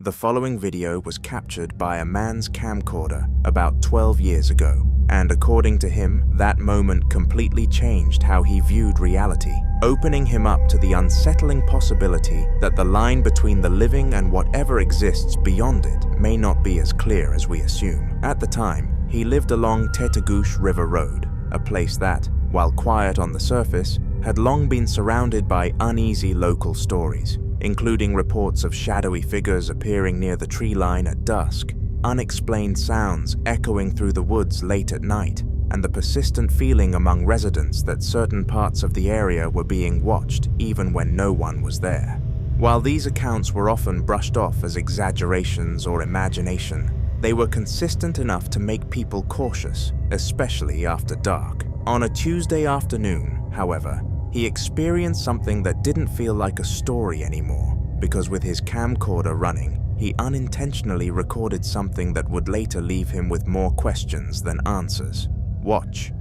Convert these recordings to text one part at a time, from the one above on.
The following video was captured by a man's camcorder about 12 years ago, and according to him, that moment completely changed how he viewed reality, opening him up to the unsettling possibility that the line between the living and whatever exists beyond it may not be as clear as we assume. At the time, he lived along Tetagouche River Road, a place that, while quiet on the surface, had long been surrounded by uneasy local stories, including reports of shadowy figures appearing near the tree line at dusk, unexplained sounds echoing through the woods late at night, and the persistent feeling among residents that certain parts of the area were being watched even when no one was there. While these accounts were often brushed off as exaggerations or imagination, they were consistent enough to make people cautious, especially after dark. On a Tuesday afternoon, however, he experienced something that didn't feel like a story anymore, because with his camcorder running, he unintentionally recorded something that would later leave him with more questions than answers. Watch.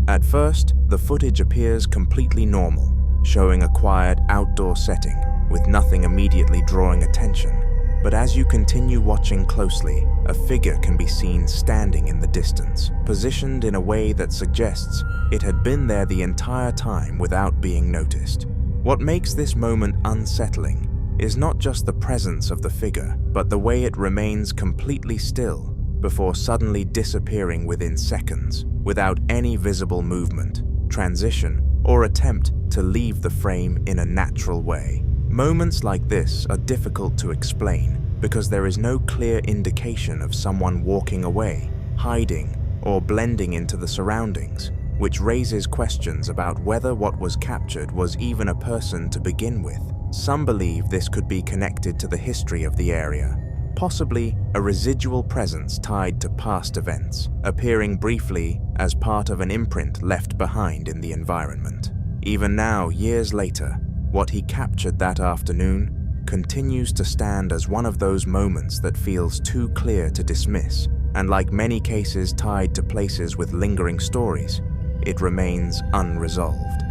At first, the footage appears completely normal, showing a quiet outdoor setting with nothing immediately drawing attention. But as you continue watching closely, a figure can be seen standing in the distance, positioned in a way that suggests it had been there the entire time without being noticed. What makes this moment unsettling is not just the presence of the figure, but the way it remains completely still before suddenly disappearing within seconds, without any visible movement, transition, or attempt to leave the frame in a natural way. Moments like this are difficult to explain because there is no clear indication of someone walking away, hiding, or blending into the surroundings, which raises questions about whether what was captured was even a person to begin with. Some believe this could be connected to the history of the area, possibly a residual presence tied to past events, appearing briefly as part of an imprint left behind in the environment. Even now, years later, what he captured that afternoon continues to stand as one of those moments that feels too clear to dismiss, and like many cases tied to places with lingering stories, it remains unresolved.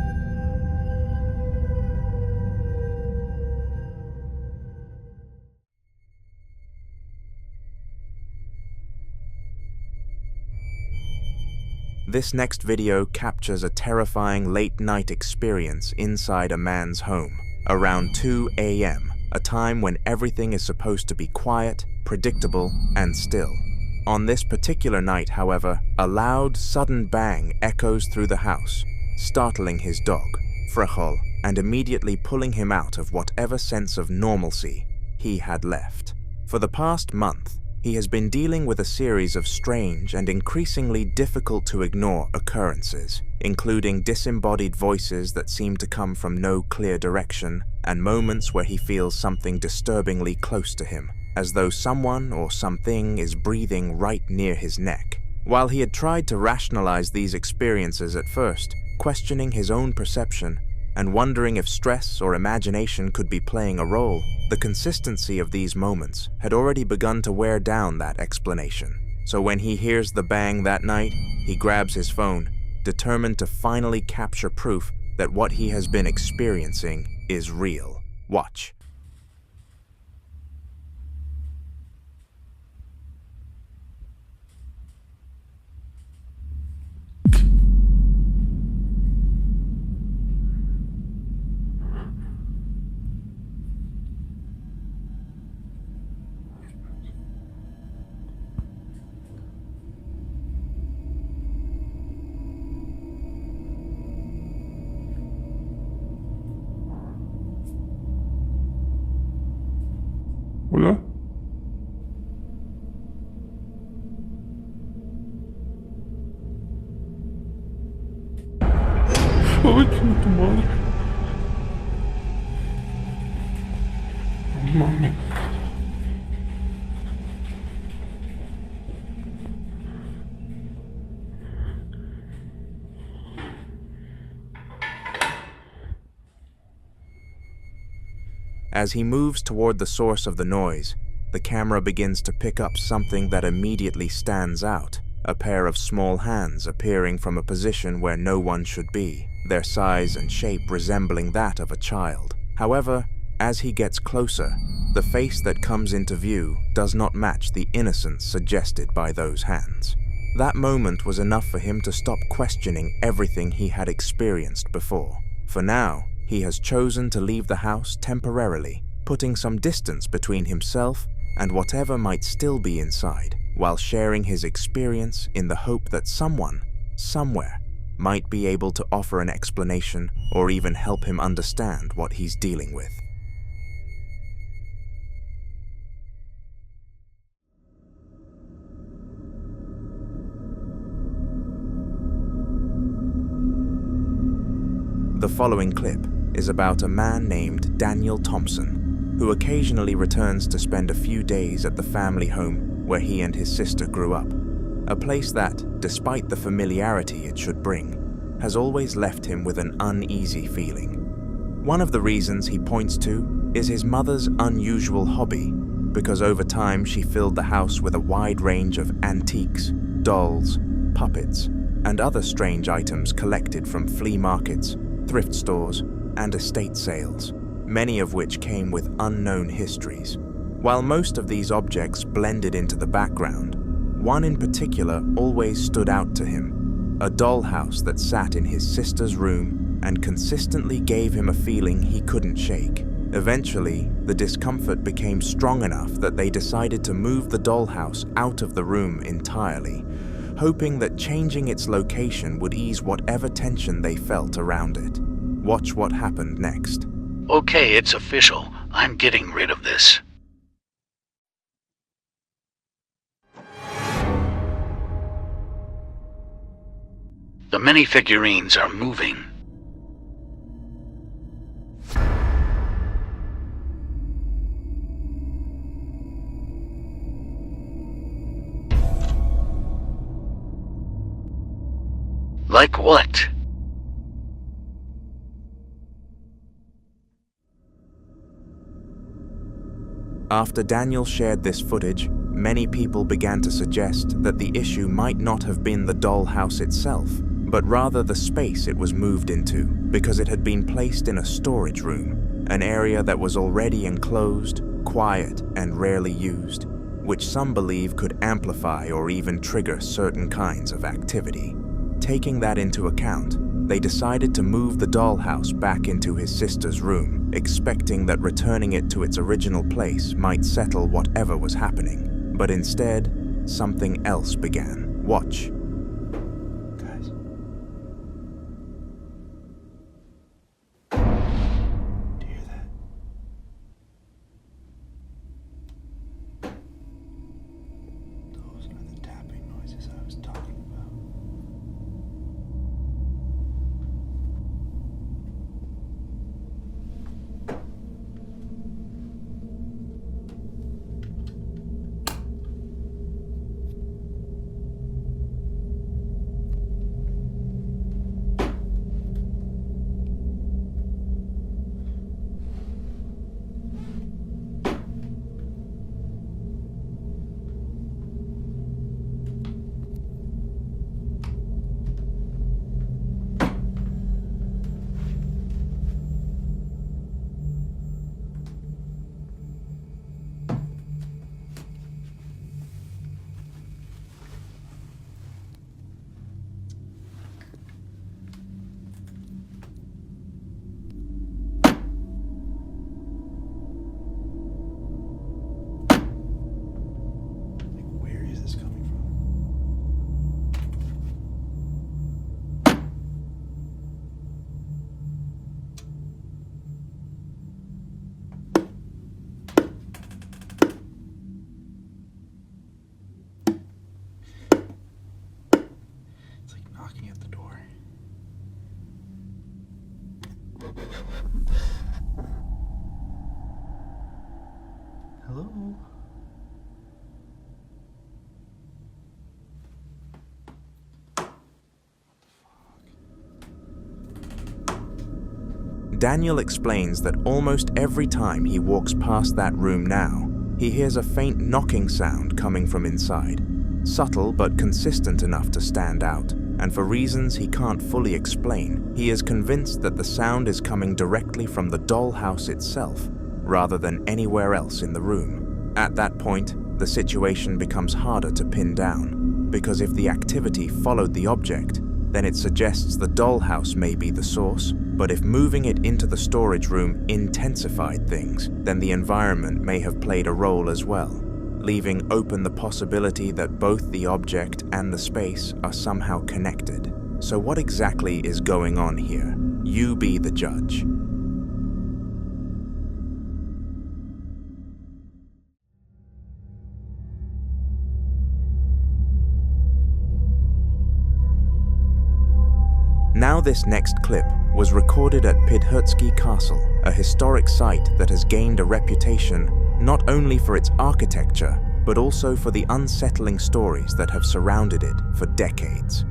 This next video captures a terrifying late-night experience inside a man's home, around 2 a.m., a time when everything is supposed to be quiet, predictable, and still. On this particular night, however, a loud, sudden bang echoes through the house, startling his dog, Frechel, and immediately pulling him out of whatever sense of normalcy he had left. For the past month, he has been dealing with a series of strange and increasingly difficult to ignore occurrences, including disembodied voices that seem to come from no clear direction, and moments where he feels something disturbingly close to him, as though someone or something is breathing right near his neck. While he had tried to rationalize these experiences at first, questioning his own perception, and wondering if stress or imagination could be playing a role, the consistency of these moments had already begun to wear down that explanation. So when he hears the bang that night, he grabs his phone, determined to finally capture proof that what he has been experiencing is real. Watch. Concha tu madre. No mames. As he moves toward the source of the noise, the camera begins to pick up something that immediately stands out, a pair of small hands appearing from a position where no one should be, their size and shape resembling that of a child. However, as he gets closer, the face that comes into view does not match the innocence suggested by those hands. That moment was enough for him to stop questioning everything he had experienced before. For now, he has chosen to leave the house temporarily, putting some distance between himself and whatever might still be inside, while sharing his experience in the hope that someone, somewhere, might be able to offer an explanation or even help him understand what he's dealing with. The following clip is about a man named Daniel Thompson, who occasionally returns to spend a few days at the family home where he and his sister grew up, a place that, despite the familiarity it should bring, has always left him with an uneasy feeling. One of the reasons he points to is his mother's unusual hobby, because over time she filled the house with a wide range of antiques, dolls, puppets, and other strange items collected from flea markets, thrift stores, and estate sales, many of which came with unknown histories. While most of these objects blended into the background, one in particular always stood out to him, a dollhouse that sat in his sister's room and consistently gave him a feeling he couldn't shake. Eventually, the discomfort became strong enough that they decided to move the dollhouse out of the room entirely, hoping that changing its location would ease whatever tension they felt around it. Watch what happened next. Okay, it's official. I'm getting rid of this. The many figurines are moving. Like what? After Daniel shared this footage, many people began to suggest that the issue might not have been the dollhouse itself, but rather the space it was moved into, because it had been placed in a storage room, an area that was already enclosed, quiet, and rarely used, which some believe could amplify or even trigger certain kinds of activity. Taking that into account, they decided to move the dollhouse back into his sister's room, expecting that returning it to its original place might settle whatever was happening. But instead, something else began. Watch. Guys. Do you hear that? Those are the tapping noises I was talking about. Daniel explains that almost every time he walks past that room now, he hears a faint knocking sound coming from inside, subtle but consistent enough to stand out, and for reasons he can't fully explain, he is convinced that the sound is coming directly from the dollhouse itself, rather than anywhere else in the room. At that point, the situation becomes harder to pin down, because if the activity followed the object, then it suggests the dollhouse may be the source, but if moving it into the storage room intensified things, then the environment may have played a role as well, leaving open the possibility that both the object and the space are somehow connected. So what exactly is going on here? You be the judge. Now this next clip was recorded at Pidhurtsky Castle, a historic site that has gained a reputation not only for its architecture, but also for the unsettling stories that have surrounded it for decades.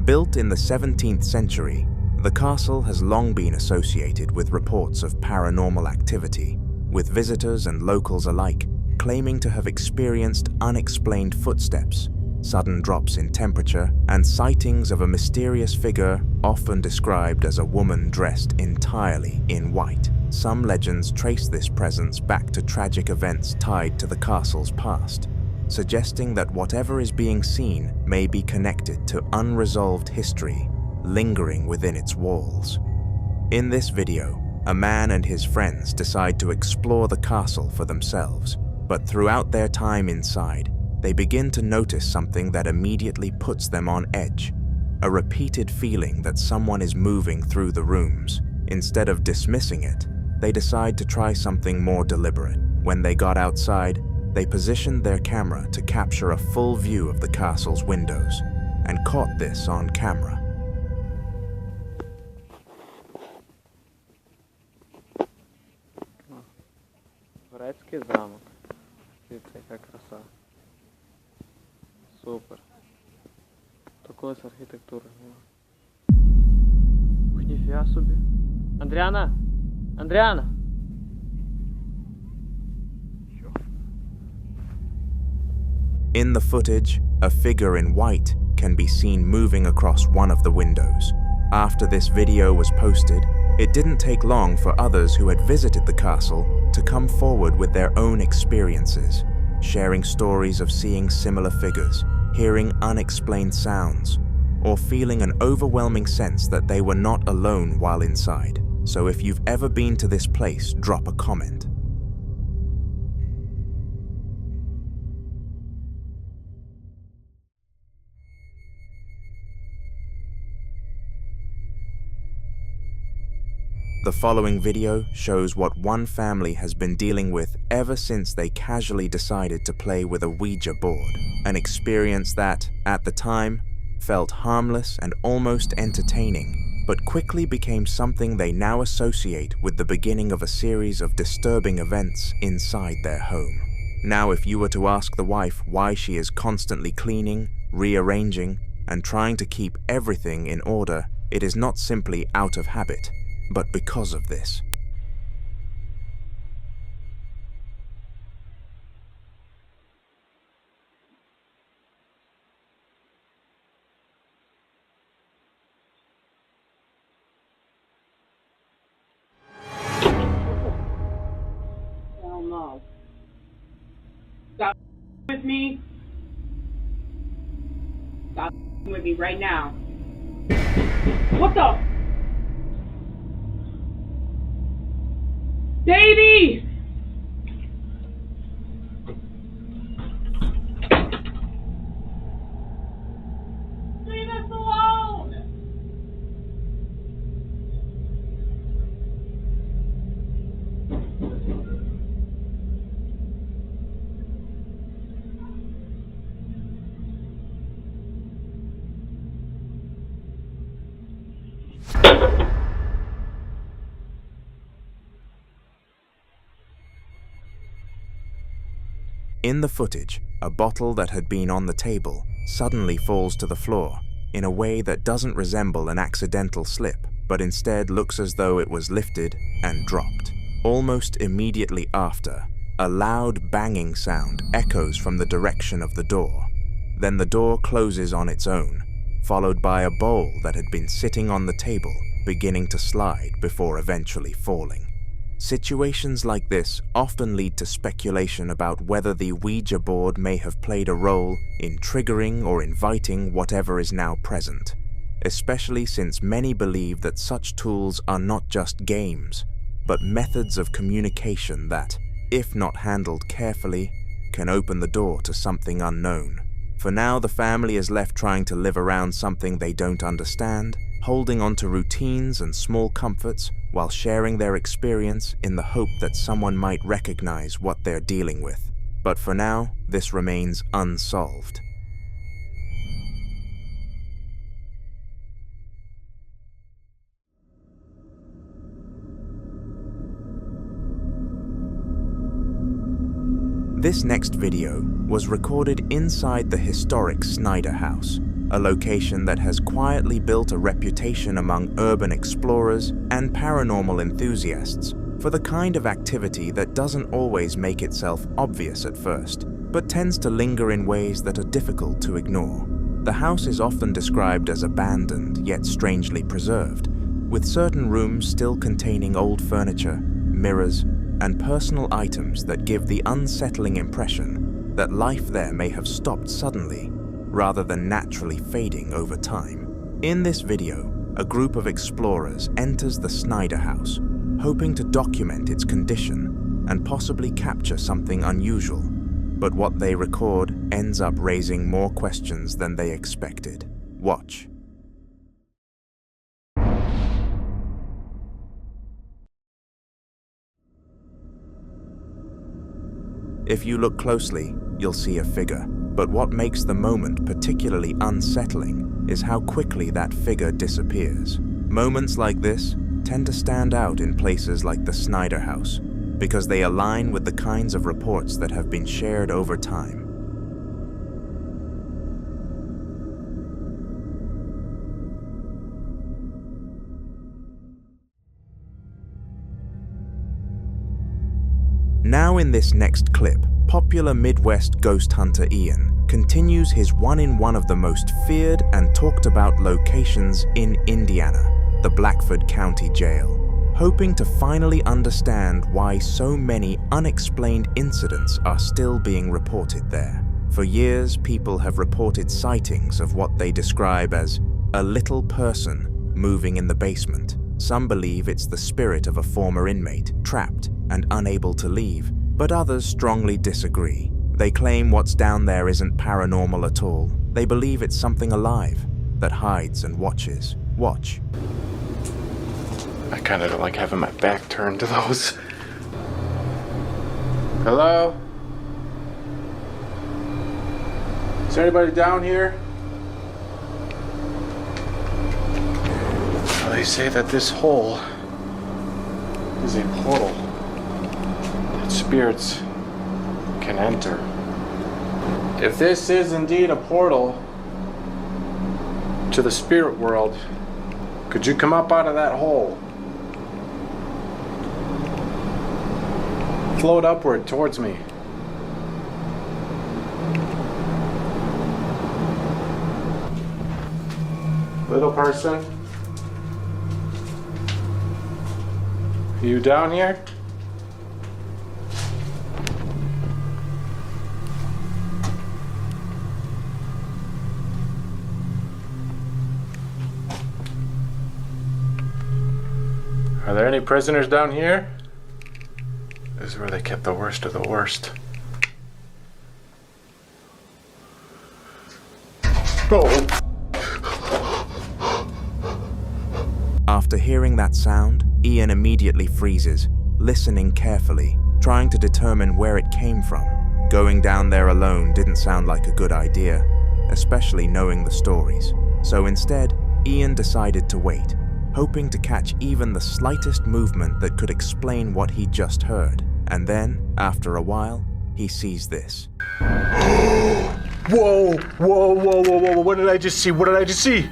Built in the 17th century, the castle has long been associated with reports of paranormal activity, with visitors and locals alike claiming to have experienced unexplained footsteps, sudden drops in temperature, and sightings of a mysterious figure often described as a woman dressed entirely in white. Some legends trace this presence back to tragic events tied to the castle's past, suggesting that whatever is being seen may be connected to unresolved history lingering within its walls. In this video, a man and his friends decide to explore the castle for themselves, but throughout their time inside, they begin to notice something that immediately puts them on edge, a repeated feeling that someone is moving through the rooms. Instead of dismissing it, they decide to try something more deliberate. When they got outside, they positioned their camera to capture a full view of the castle's windows, and caught this on camera. Грецький замок. Дивіться, яка краса. Супер. Такої архітектури нема. Ух, ніфіга собі. Андріана! Андріана! In the footage, a figure in white can be seen moving across one of the windows. After this video was posted, it didn't take long for others who had visited the castle to come forward with their own experiences, sharing stories of seeing similar figures, hearing unexplained sounds, or feeling an overwhelming sense that they were not alone while inside. So if you've ever been to this place, drop a comment. The following video shows what one family has been dealing with ever since they casually decided to play with a Ouija board, an experience that, at the time, felt harmless and almost entertaining, but quickly became something they now associate with the beginning of a series of disturbing events inside their home. Now, if you were to ask the wife why she is constantly cleaning, rearranging, and trying to keep everything in order, it is not simply out of habit, but because of this. Hell no. Stop with me. Stop with me right now. What the? Baby! Leave us alone! In the footage, a bottle that had been on the table suddenly falls to the floor in a way that doesn't resemble an accidental slip, but instead looks as though it was lifted and dropped. Almost immediately after, a loud banging sound echoes from the direction of the door. Then the door closes on its own, followed by a bowl that had been sitting on the table beginning to slide before eventually falling. Situations like this often lead to speculation about whether the Ouija board may have played a role in triggering or inviting whatever is now present, especially since many believe that such tools are not just games, but methods of communication that, if not handled carefully, can open the door to something unknown. For now, the family is left trying to live around something they don't understand, holding on to routines and small comforts while sharing their experience in the hope that someone might recognize what they're dealing with. But for now, this remains unsolved. This next video was recorded inside the historic Snyder House, a location that has quietly built a reputation among urban explorers and paranormal enthusiasts for the kind of activity that doesn't always make itself obvious at first, but tends to linger in ways that are difficult to ignore. The house is often described as abandoned yet strangely preserved, with certain rooms still containing old furniture, mirrors, and personal items that give the unsettling impression that life there may have stopped suddenly rather than naturally fading over time. In this video, a group of explorers enters the Snyder House, hoping to document its condition and possibly capture something unusual, but what they record ends up raising more questions than they expected. Watch. If you look closely, you'll see a figure. But what makes the moment particularly unsettling is how quickly that figure disappears. Moments like this tend to stand out in places like the Snyder House because they align with the kinds of reports that have been shared over time. Now in this next clip, popular Midwest ghost hunter Ian continues his one in one of the most feared and talked about locations in Indiana, the Blackford County Jail, hoping to finally understand why so many unexplained incidents are still being reported there. For years, people have reported sightings of what they describe as a little person moving in the basement. Some believe it's the spirit of a former inmate, trapped and unable to leave, but others strongly disagree. They claim what's down there isn't paranormal at all. They believe it's something alive that hides and watches. Watch. I kind of don't like having my back turned to those. Hello? Is there anybody down here? Well, they say that this hole is a portal that spirits can enter. If this is indeed a portal to the spirit world, could you come up out of that hole? Float upward towards me. Little person? Are you down here? Are there any prisoners down here? This is where they kept the worst of the worst. Oh! After hearing that sound, Ian immediately freezes, listening carefully, trying to determine where it came from. Going down there alone didn't sound like a good idea, especially knowing the stories. So instead, Ian decided to wait, hoping to catch even the slightest movement that could explain what he just heard. And then, after a while, he sees this. Whoa, whoa, whoa, whoa, whoa, what did I just see? What did I just see?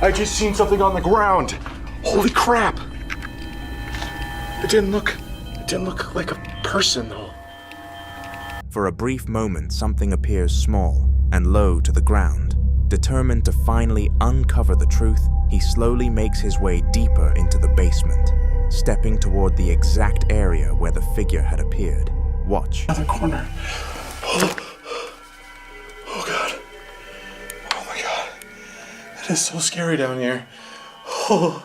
I just seen something on the ground. Holy crap! It didn't look like a person though. For a brief moment, something appears small and low to the ground. Determined to finally uncover the truth, he slowly makes his way deeper into the basement, stepping toward the exact area where the figure had appeared. Watch. Another corner. Oh God. Oh my God. It is so scary down here. Oh.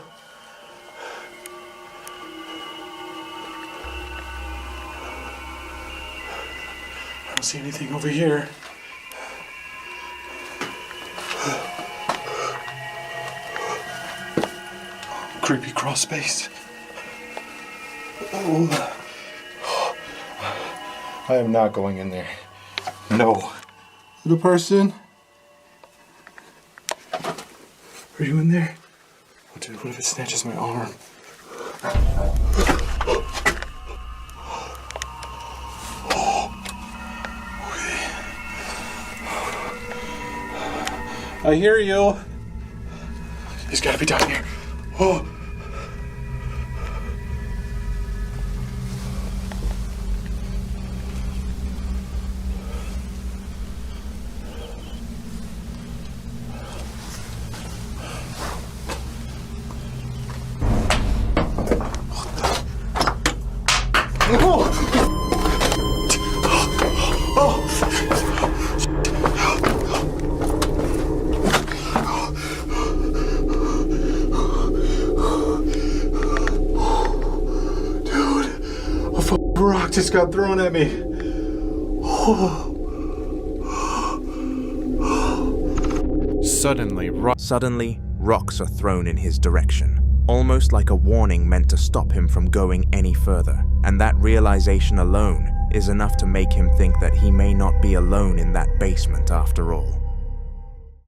I don't see anything over here. Creepy crawl space. Oh. I am not going in there. No. Little person? Are you in there? Oh, dude, what if it snatches my arm? I hear you. He's gotta be down here. Oh. Just got thrown at me. Suddenly, rocks are thrown in his direction, almost like a warning meant to stop him from going any further. And that realization alone is enough to make him think that he may not be alone in that basement after all.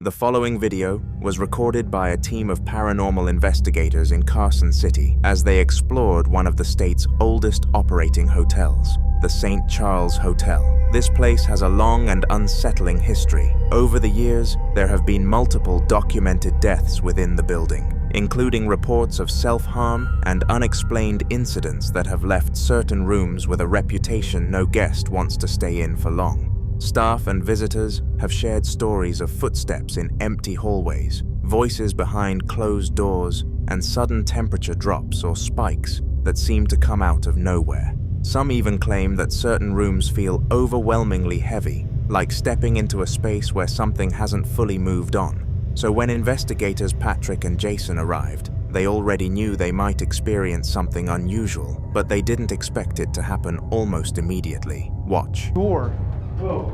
The following video was recorded by a team of paranormal investigators in Carson City as they explored one of the state's oldest operating hotels, the St. Charles Hotel. This place has a long and unsettling history. Over the years, there have been multiple documented deaths within the building, including reports of self-harm and unexplained incidents that have left certain rooms with a reputation no guest wants to stay in for long. Staff and visitors have shared stories of footsteps in empty hallways, voices behind closed doors, and sudden temperature drops or spikes that seem to come out of nowhere. Some even claim that certain rooms feel overwhelmingly heavy, like stepping into a space where something hasn't fully moved on. So when investigators Patrick and Jason arrived, they already knew they might experience something unusual, but they didn't expect it to happen almost immediately. Watch. Door. Whoa.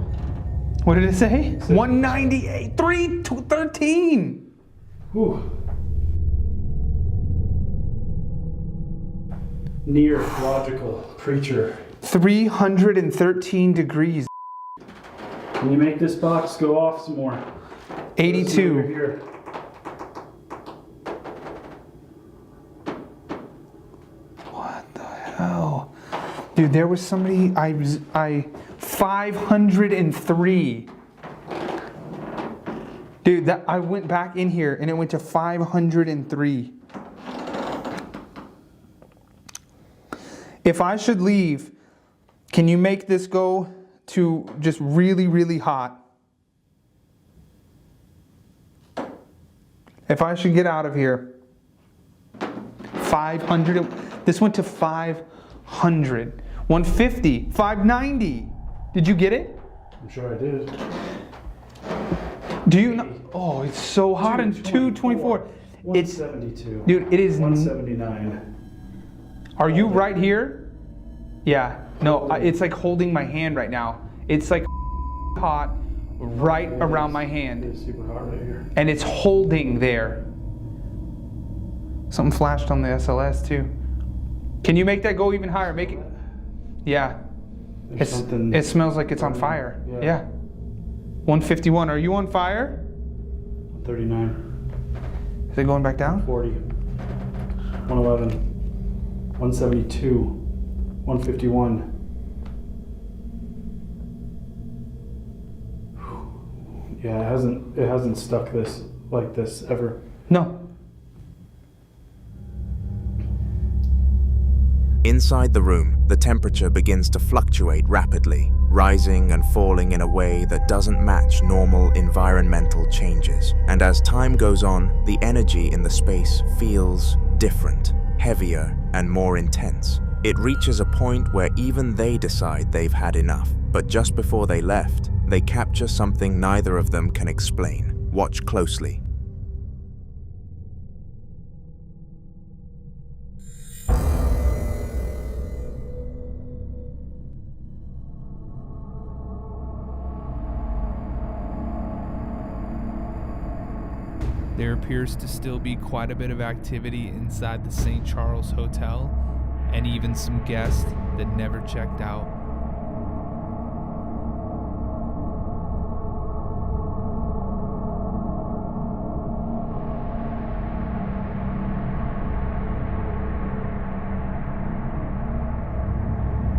What did it say? 198, 3 to 13. Whew. Near logical creature. 313 degrees. Can you make this box go off some more? 82. Over here. What the hell? Dude, there was somebody, 503. Dude, I went back in here and it went to 503. If I should leave, can you make this go to just really, really hot? If I should get out of here, 500, this went to 500, 150, 590. Did you get it? I'm sure I did. Do you know? Oh, it's so hot in 224. It's 172. Dude, it is 179. Are you right here? Yeah. No, it's like holding my hand right now. It's like hot right around my hand. It is super hot right here. And it's holding there. Something flashed on the SLS too. Can you make that go even higher? Make it. Yeah. It smells like it's on fire. Yeah. 151. Are you on fire? 39. Is it going back down? 40. 111. 172. 151. Yeah, it hasn't stuck this like this ever. No. Inside the room, the temperature begins to fluctuate rapidly, rising and falling in a way that doesn't match normal environmental changes. And as time goes on, the energy in the space feels different, heavier, and more intense. It reaches a point where even they decide they've had enough. But just before they left, they capture something neither of them can explain. Watch closely. There appears to still be quite a bit of activity inside the St. Charles Hotel, and even some guests that never checked out.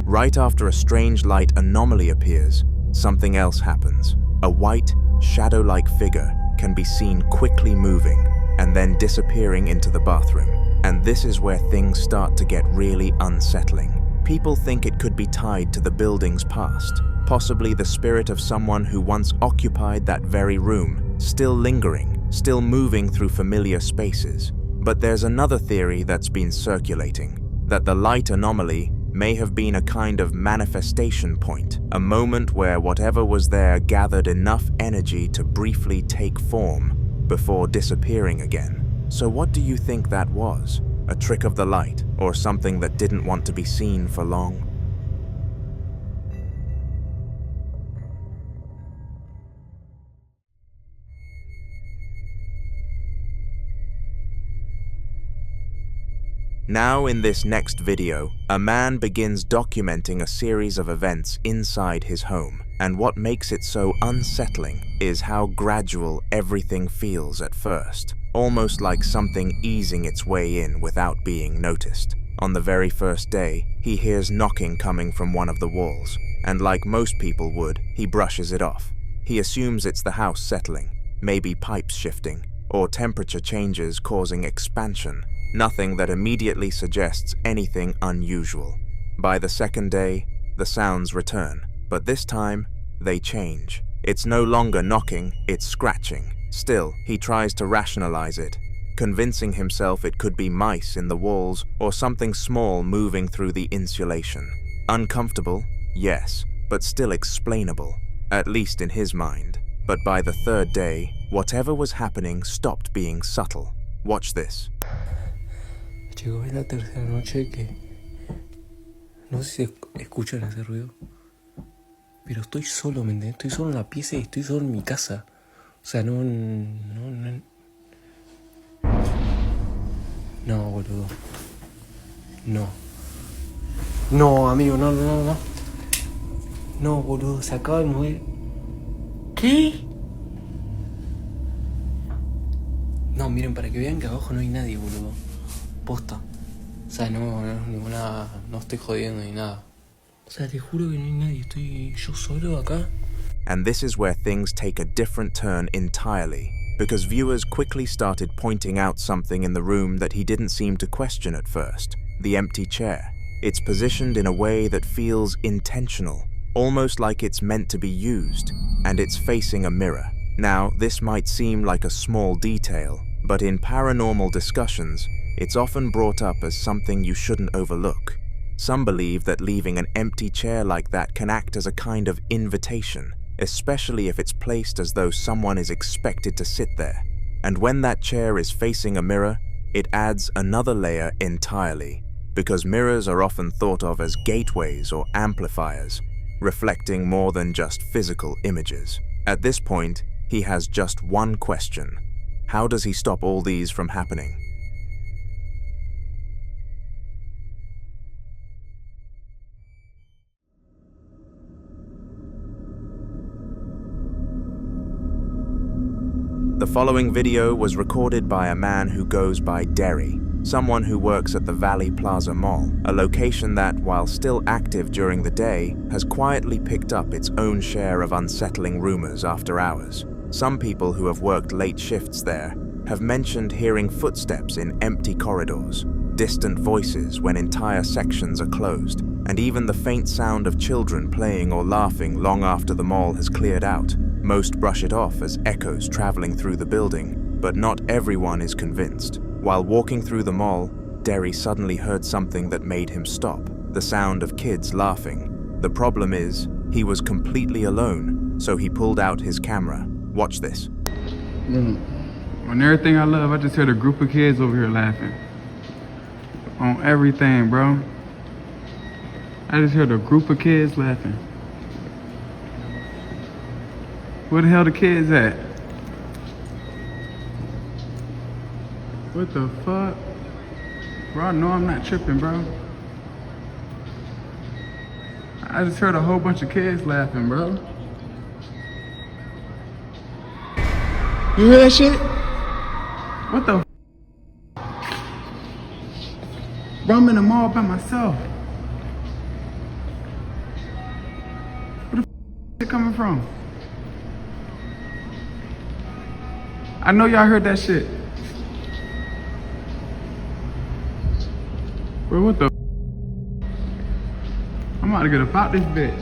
Right after a strange light anomaly appears, something else happens. A white, shadow-like figure can be seen quickly moving and then disappearing into the bathroom. And this is where things start to get really unsettling. People think it could be tied to the building's past, possibly the spirit of someone who once occupied that very room, still lingering, still moving through familiar spaces. But there's another theory that's been circulating, that the light anomaly may have been a kind of manifestation point, a moment where whatever was there gathered enough energy to briefly take form before disappearing again. So what do you think that was? A trick of the light, or something that didn't want to be seen for long? Now in this next video, a man begins documenting a series of events inside his home, and what makes it so unsettling is how gradual everything feels at first, almost like something easing its way in without being noticed. On the very first day, he hears knocking coming from one of the walls, and like most people would, he brushes it off. He assumes it's the house settling, maybe pipes shifting, or temperature changes causing expansion. Nothing that immediately suggests anything unusual. By the second day, the sounds return, but this time, they change. It's no longer knocking, it's scratching. Still, he tries to rationalize it, convincing himself it could be mice in the walls or something small moving through the insulation. Uncomfortable? Yes, but still explainable, at least in his mind. But by the third day, whatever was happening stopped being subtle. Watch this. Chicos, es la tercera noche que no sé si escuchan ese ruido, pero estoy solo, ¿me entiendes? Estoy solo en la pieza y estoy solo en mi casa. O sea, no, boludo. No, amigo, no. No, boludo, se acaba de mover. ¿Qué? No, miren, para que vean que abajo no hay nadie, boludo. Posta. O sea, no estoy jodiendo ni nada. O sea, te juro que no hay nadie, estoy yo solo acá. And this is where things take a different turn entirely, because viewers quickly started pointing out something in the room that he didn't seem to question at first. The empty chair. It's positioned in a way that feels intentional, almost like it's meant to be used, and it's facing a mirror. Now, this might seem like a small detail, but in paranormal discussions, it's often brought up as something you shouldn't overlook. Some believe that leaving an empty chair like that can act as a kind of invitation, especially if it's placed as though someone is expected to sit there. And when that chair is facing a mirror, it adds another layer entirely, because mirrors are often thought of as gateways or amplifiers, reflecting more than just physical images. At this point, he has just one question. How does he stop all these from happening? The following video was recorded by a man who goes by Derry, someone who works at the Valley Plaza Mall, a location that, while still active during the day, has quietly picked up its own share of unsettling rumors after hours. Some people who have worked late shifts there have mentioned hearing footsteps in empty corridors, distant voices when entire sections are closed, and even the faint sound of children playing or laughing long after the mall has cleared out. Most brush it off as echoes traveling through the building, but not everyone is convinced. While walking through the mall, Derry suddenly heard something that made him stop, the sound of kids laughing. The problem is, he was completely alone, so he pulled out his camera. Watch this. On everything I love, I just heard a group of kids over here laughing. On everything, bro. I just heard a group of kids laughing. Where the hell the kids at? What the fuck? Bro, I know I'm not tripping, bro. I just heard a whole bunch of kids laughing, bro. You hear that shit? What the Bro, I'm in the mall by myself. Where the is it coming from? I know y'all heard that shit. Bro, what the I'm about to get about this bitch.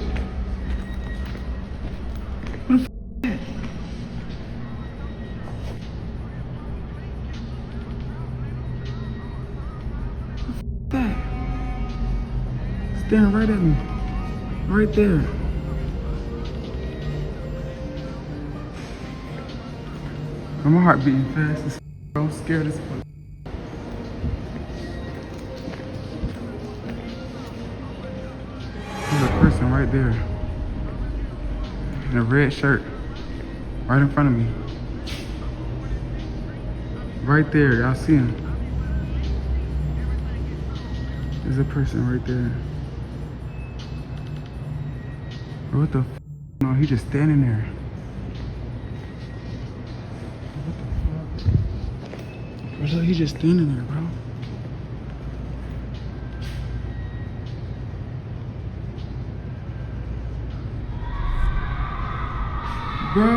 What the is that? That? Staring right at me. Right there. My heart beating fast as bro. I'm scared as fuck. There's a person right there. In a red shirt. Right in front of me. Right there, y'all see him. There's a person right there. Bro, what the f? No, he just standing there. What the fuck? Bro, look, he just standing there, bro. Bro,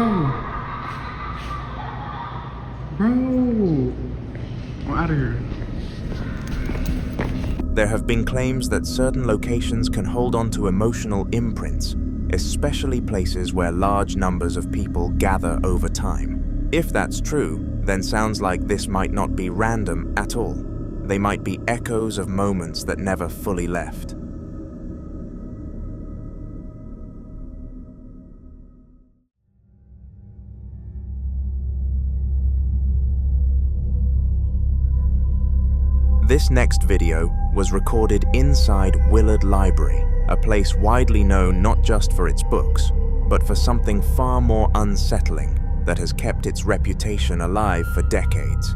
I'm out of here. There have been claims that certain locations can hold on to emotional imprints, especially places where large numbers of people gather over time. If that's true, then sounds like this might not be random at all. They might be echoes of moments that never fully left. This next video was recorded inside Willard Library, a place widely known not just for its books, but for something far more unsettling that has kept its reputation alive for decades.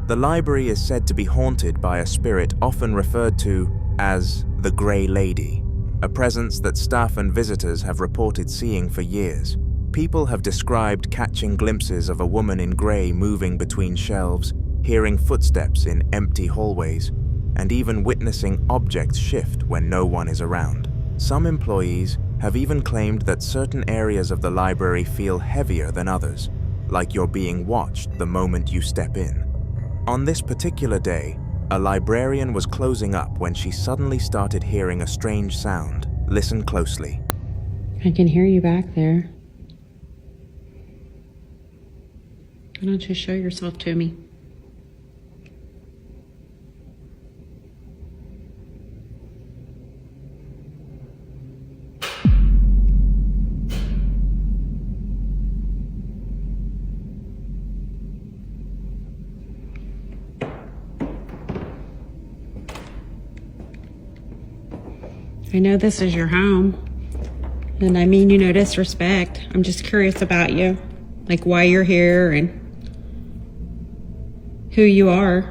The library is said to be haunted by a spirit often referred to as the Grey Lady, a presence that staff and visitors have reported seeing for years. People have described catching glimpses of a woman in grey moving between shelves, hearing footsteps in empty hallways, and even witnessing objects shift when no one is around. Some employees have even claimed that certain areas of the library feel heavier than others, like you're being watched the moment you step in. On this particular day, a librarian was closing up when she suddenly started hearing a strange sound. Listen closely. I can hear you back there. Why don't you show yourself to me? I know this is your home, and I mean you no disrespect. I'm just curious about you, like why you're here and who you are.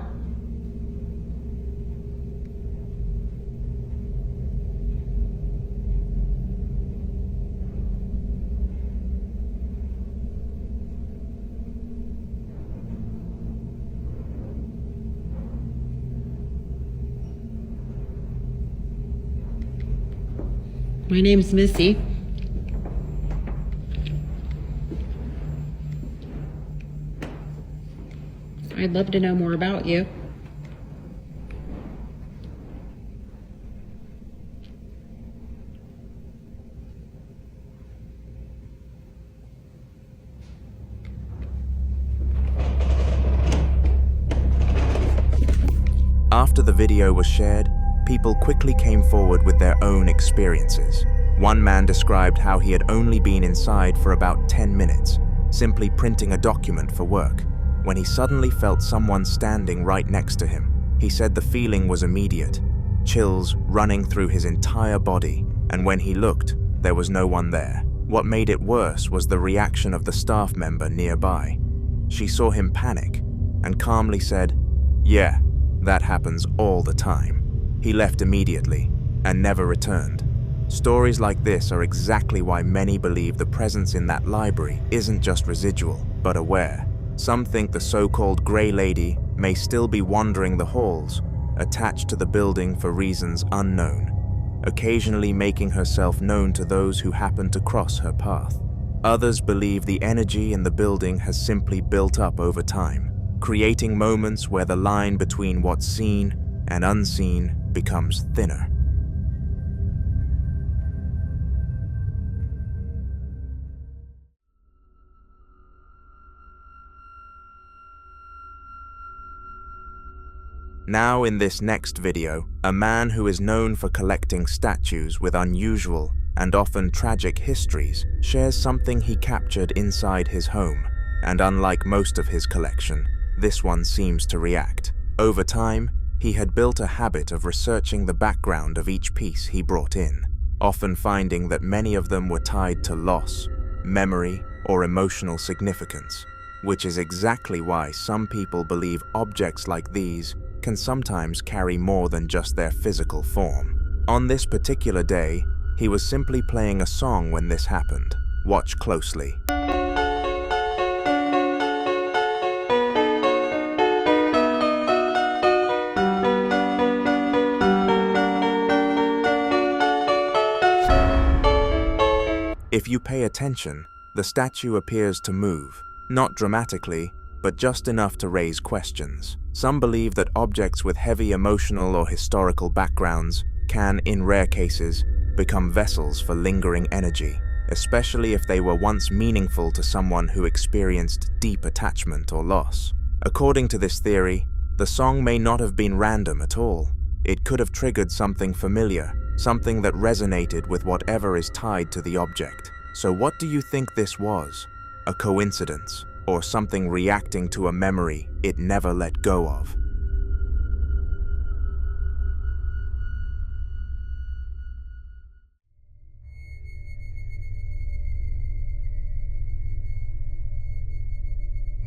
My name's Missy. I'd love to know more about you. After the video was shared, people quickly came forward with their own experiences. One man described how he had only been inside for about 10 minutes, simply printing a document for work, when he suddenly felt someone standing right next to him. He said the feeling was immediate, chills running through his entire body, and when he looked, there was no one there. What made it worse was the reaction of the staff member nearby. She saw him panic and calmly said, "Yeah, that happens all the time." He left immediately and never returned. Stories like this are exactly why many believe the presence in that library isn't just residual, but aware. Some think the so-called Grey Lady may still be wandering the halls, attached to the building for reasons unknown, occasionally making herself known to those who happen to cross her path. Others believe the energy in the building has simply built up over time, creating moments where the line between what's seen and unseen becomes thinner. Now in this next video, a man who is known for collecting statues with unusual and often tragic histories shares something he captured inside his home, and unlike most of his collection, this one seems to react. Over time, he had built a habit of researching the background of each piece he brought in, often finding that many of them were tied to loss, memory, or emotional significance, which is exactly why some people believe objects like these can sometimes carry more than just their physical form. On this particular day, he was simply playing a song when this happened. Watch closely. If you pay attention, the statue appears to move, not dramatically, but just enough to raise questions. Some believe that objects with heavy emotional or historical backgrounds can, in rare cases, become vessels for lingering energy, especially if they were once meaningful to someone who experienced deep attachment or loss. According to this theory, the song may not have been random at all. It could have triggered something familiar, something that resonated with whatever is tied to the object. So what do you think this was? A coincidence, or something reacting to a memory it never let go of?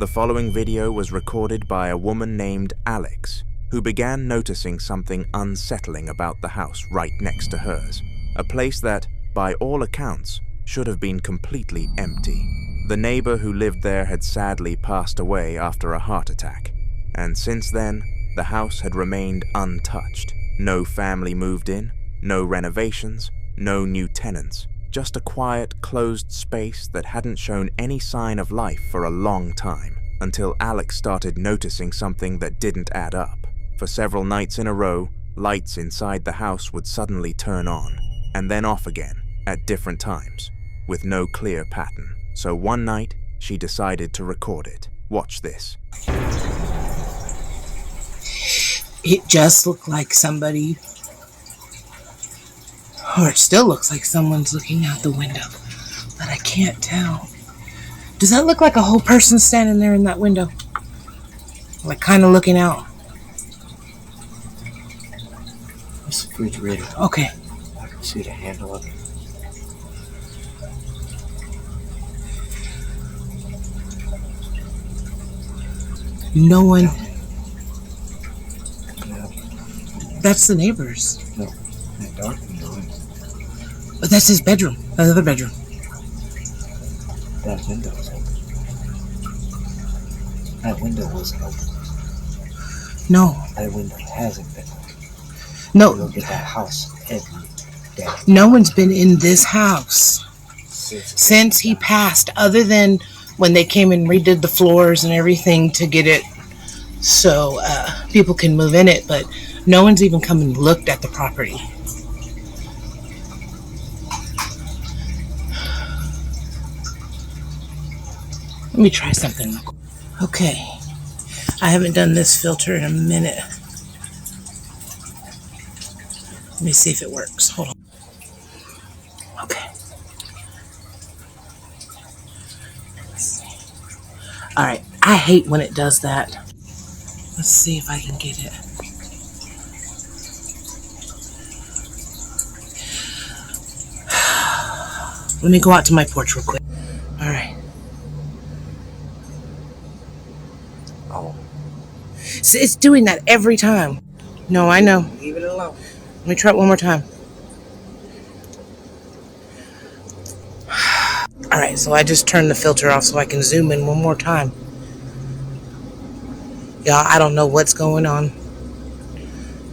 The following video was recorded by a woman named Alex, who began noticing something unsettling about the house right next to hers, a place that, by all accounts, should have been completely empty. The neighbor who lived there had sadly passed away after a heart attack, and since then, the house had remained untouched. No family moved in, no renovations, no new tenants, just a quiet, closed space that hadn't shown any sign of life for a long time, until Alex started noticing something that didn't add up. For several nights in a row, lights inside the house would suddenly turn on, and then off again, at different times, with no clear pattern. So one night, she decided to record it. Watch this. It just looked like somebody, or it still looks like someone's looking out the window, but I can't tell. Does that look like a whole person standing there in that window? Like kind of looking out? It's a refrigerator. Okay. I can see the handle of it. No one. No. That's the neighbors. No. That dark window. But that's his bedroom. Another bedroom. That window was open. That window wasn't open. No. That window hasn't been open. No. You look at that house every day. No one's been in this house since he passed, other than when they came and redid the floors and everything to get it so people can move in it, but no one's even come and looked at the property. Let me try something. Okay, I haven't done this filter in a minute. Let me see if it works. Hold on. Okay. Let's see. All right. I hate when it does that. Let's see if I can get it. Let me go out to my porch real quick. All right. Oh. See, it's doing that every time. No, I know. Leave it alone. Let me try it one more time. All right, so I just turned the filter off so I can zoom in one more time. Y'all, I don't know what's going on,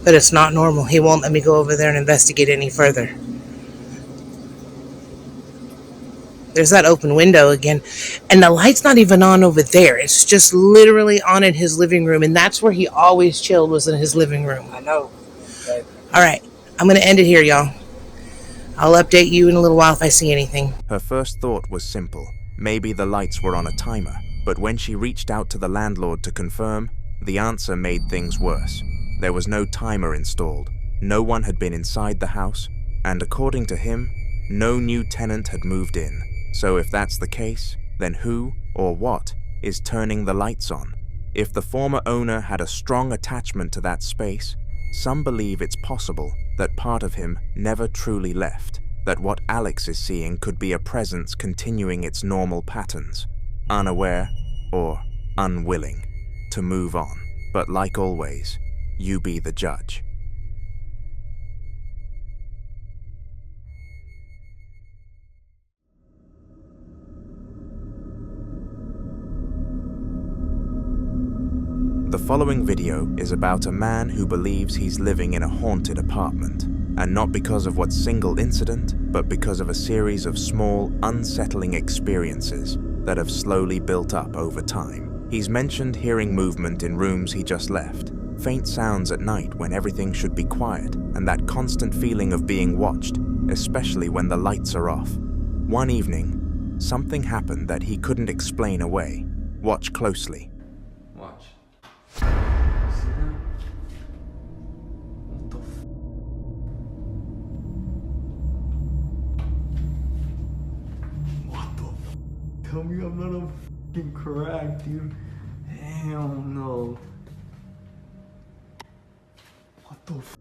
but it's not normal. He won't let me go over there and investigate any further. There's that open window again, and the light's not even on over there. It's just literally on in his living room, and that's where he always chilled, was in his living room. I know. But... All right, I'm going to end it here, y'all. I'll update you in a little while if I see anything. Her first thought was simple. Maybe the lights were on a timer. But when she reached out to the landlord to confirm, the answer made things worse. There was no timer installed. No one had been inside the house. And according to him, no new tenant had moved in. So if that's the case, then who or what is turning the lights on? If the former owner had a strong attachment to that space, some believe it's possible that part of him never truly left, that what Alex is seeing could be a presence continuing its normal patterns, unaware or unwilling to move on. But like always, you be the judge. The following video is about a man who believes he's living in a haunted apartment, and not because of what single incident, but because of a series of small, unsettling experiences that have slowly built up over time. He's mentioned hearing movement in rooms he just left, faint sounds at night when everything should be quiet, and that constant feeling of being watched, especially when the lights are off. One evening, something happened that he couldn't explain away. Watch closely. Watch. Tell me I'm not a fucking crack, dude. Hell no. What the f?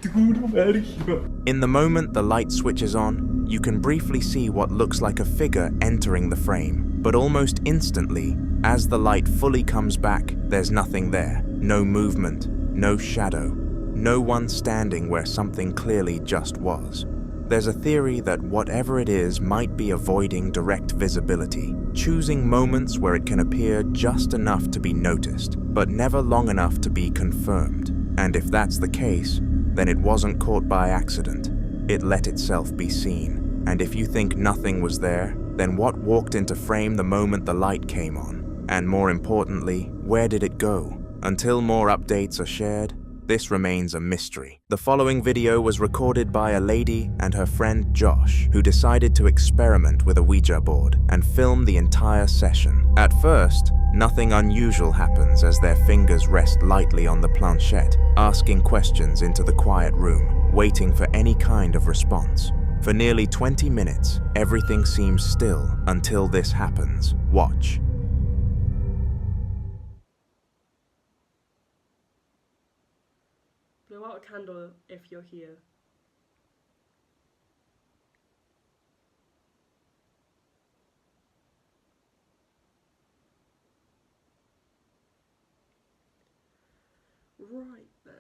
Dude, I'm out of here. In the moment the light switches on, you can briefly see what looks like a figure entering the frame. But almost instantly, as the light fully comes back, there's nothing there. No movement, no shadow, no one standing where something clearly just was. There's a theory that whatever it is might be avoiding direct visibility, choosing moments where it can appear just enough to be noticed, but never long enough to be confirmed. And if that's the case, then it wasn't caught by accident. It let itself be seen. And if you think nothing was there, then what walked into frame the moment the light came on? And more importantly, where did it go? Until more updates are shared, this remains a mystery. The following video was recorded by a lady and her friend Josh, who decided to experiment with a Ouija board and film the entire session. At first, nothing unusual happens as their fingers rest lightly on the planchette, asking questions into the quiet room, waiting for any kind of response. For nearly 20 minutes, everything seems still until this happens. Watch. Blow out a candle if you're here. Right then.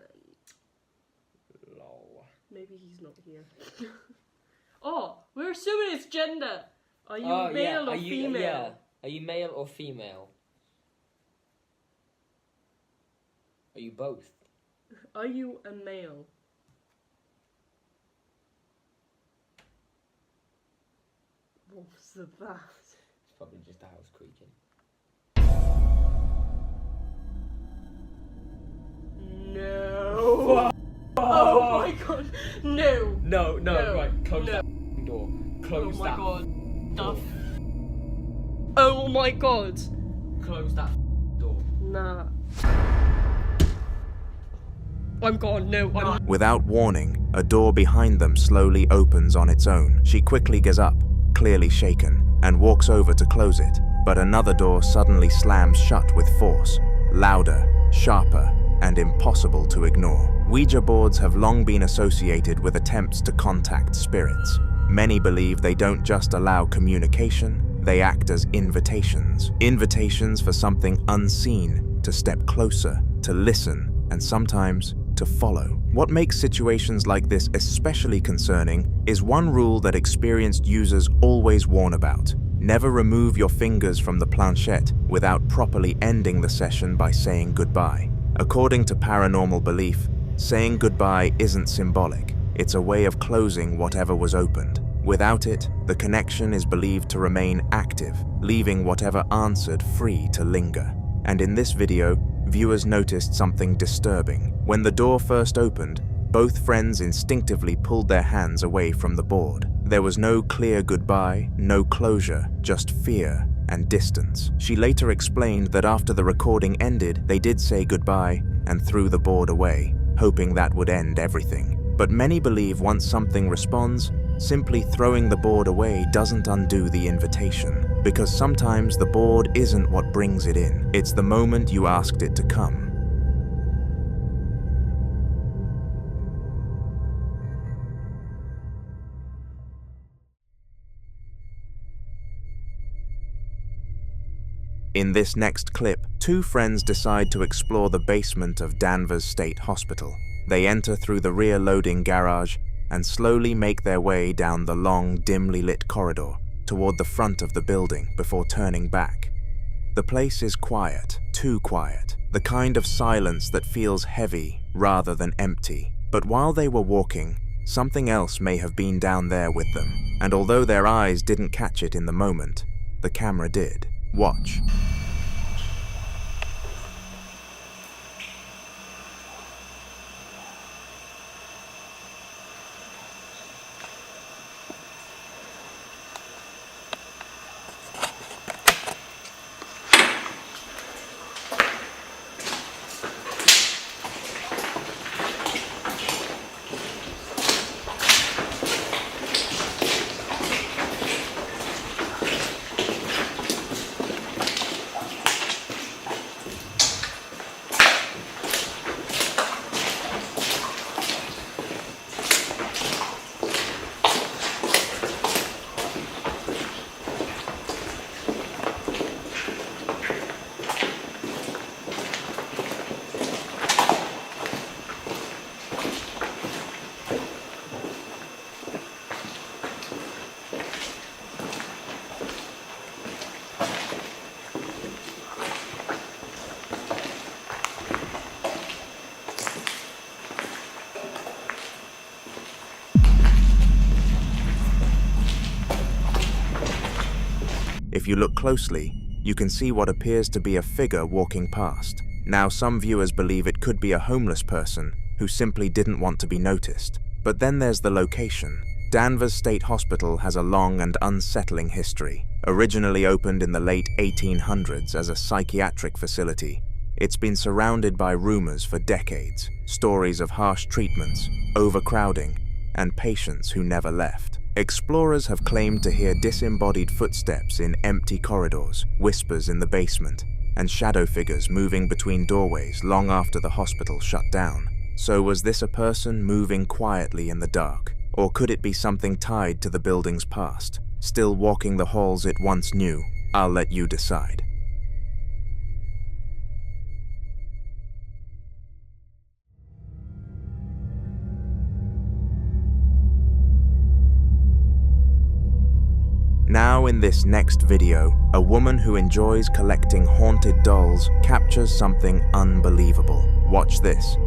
Lol. Maybe he's not here. Oh, we're assuming it's gender. Are you male or female? Yeah. Are you male or female? Are you both? Are you a male? What was that? It's probably just a house creaking. No. Oh my god. No. No. Right. Close that door. Close that. Oh my god. Close that door. Nah. I'm gone. No, I'm not. Without warning, a door behind them slowly opens on its own. She quickly gets up, clearly shaken, and walks over to close it. But another door suddenly slams shut with force, louder, sharper, and impossible to ignore. Ouija boards have long been associated with attempts to contact spirits. Many believe they don't just allow communication, they act as invitations. Invitations for something unseen to step closer, to listen, and sometimes to follow. What makes situations like this especially concerning is one rule that experienced users always warn about. Never remove your fingers from the planchette without properly ending the session by saying goodbye. According to paranormal belief, saying goodbye isn't symbolic. It's a way of closing whatever was opened. Without it, the connection is believed to remain active, leaving whatever answered free to linger. And in this video, viewers noticed something disturbing. When the door first opened, both friends instinctively pulled their hands away from the board. There was no clear goodbye, no closure, just fear and distance. She later explained that after the recording ended, they did say goodbye and threw the board away, hoping that would end everything. But many believe once something responds, simply throwing the board away doesn't undo the invitation, because sometimes the board isn't what brings it in. It's the moment you asked it to come. In this next clip, two friends decide to explore the basement of Danver State Hospital. They enter through the rear loading garage and slowly make their way down the long, dimly lit corridor toward the front of the building before turning back. The place is quiet, too quiet, the kind of silence that feels heavy rather than empty. But while they were walking, something else may have been down there with them, and although their eyes didn't catch it in the moment, the camera did. Watch. If you look closely, you can see what appears to be a figure walking past. Now, some viewers believe it could be a homeless person who simply didn't want to be noticed. But then there's the location. Danver State Hospital has a long and unsettling history. Originally opened in the late 1800s as a psychiatric facility, it's been surrounded by rumors for decades, stories of harsh treatments, overcrowding, and patients who never left. Explorers have claimed to hear disembodied footsteps in empty corridors, whispers in the basement, and shadow figures moving between doorways long after the hospital shut down. So was this a person moving quietly in the dark? Or could it be something tied to the building's past, still walking the halls it once knew? I'll let you decide. Now in this next video, a woman who enjoys collecting haunted dolls captures something unbelievable. Watch this.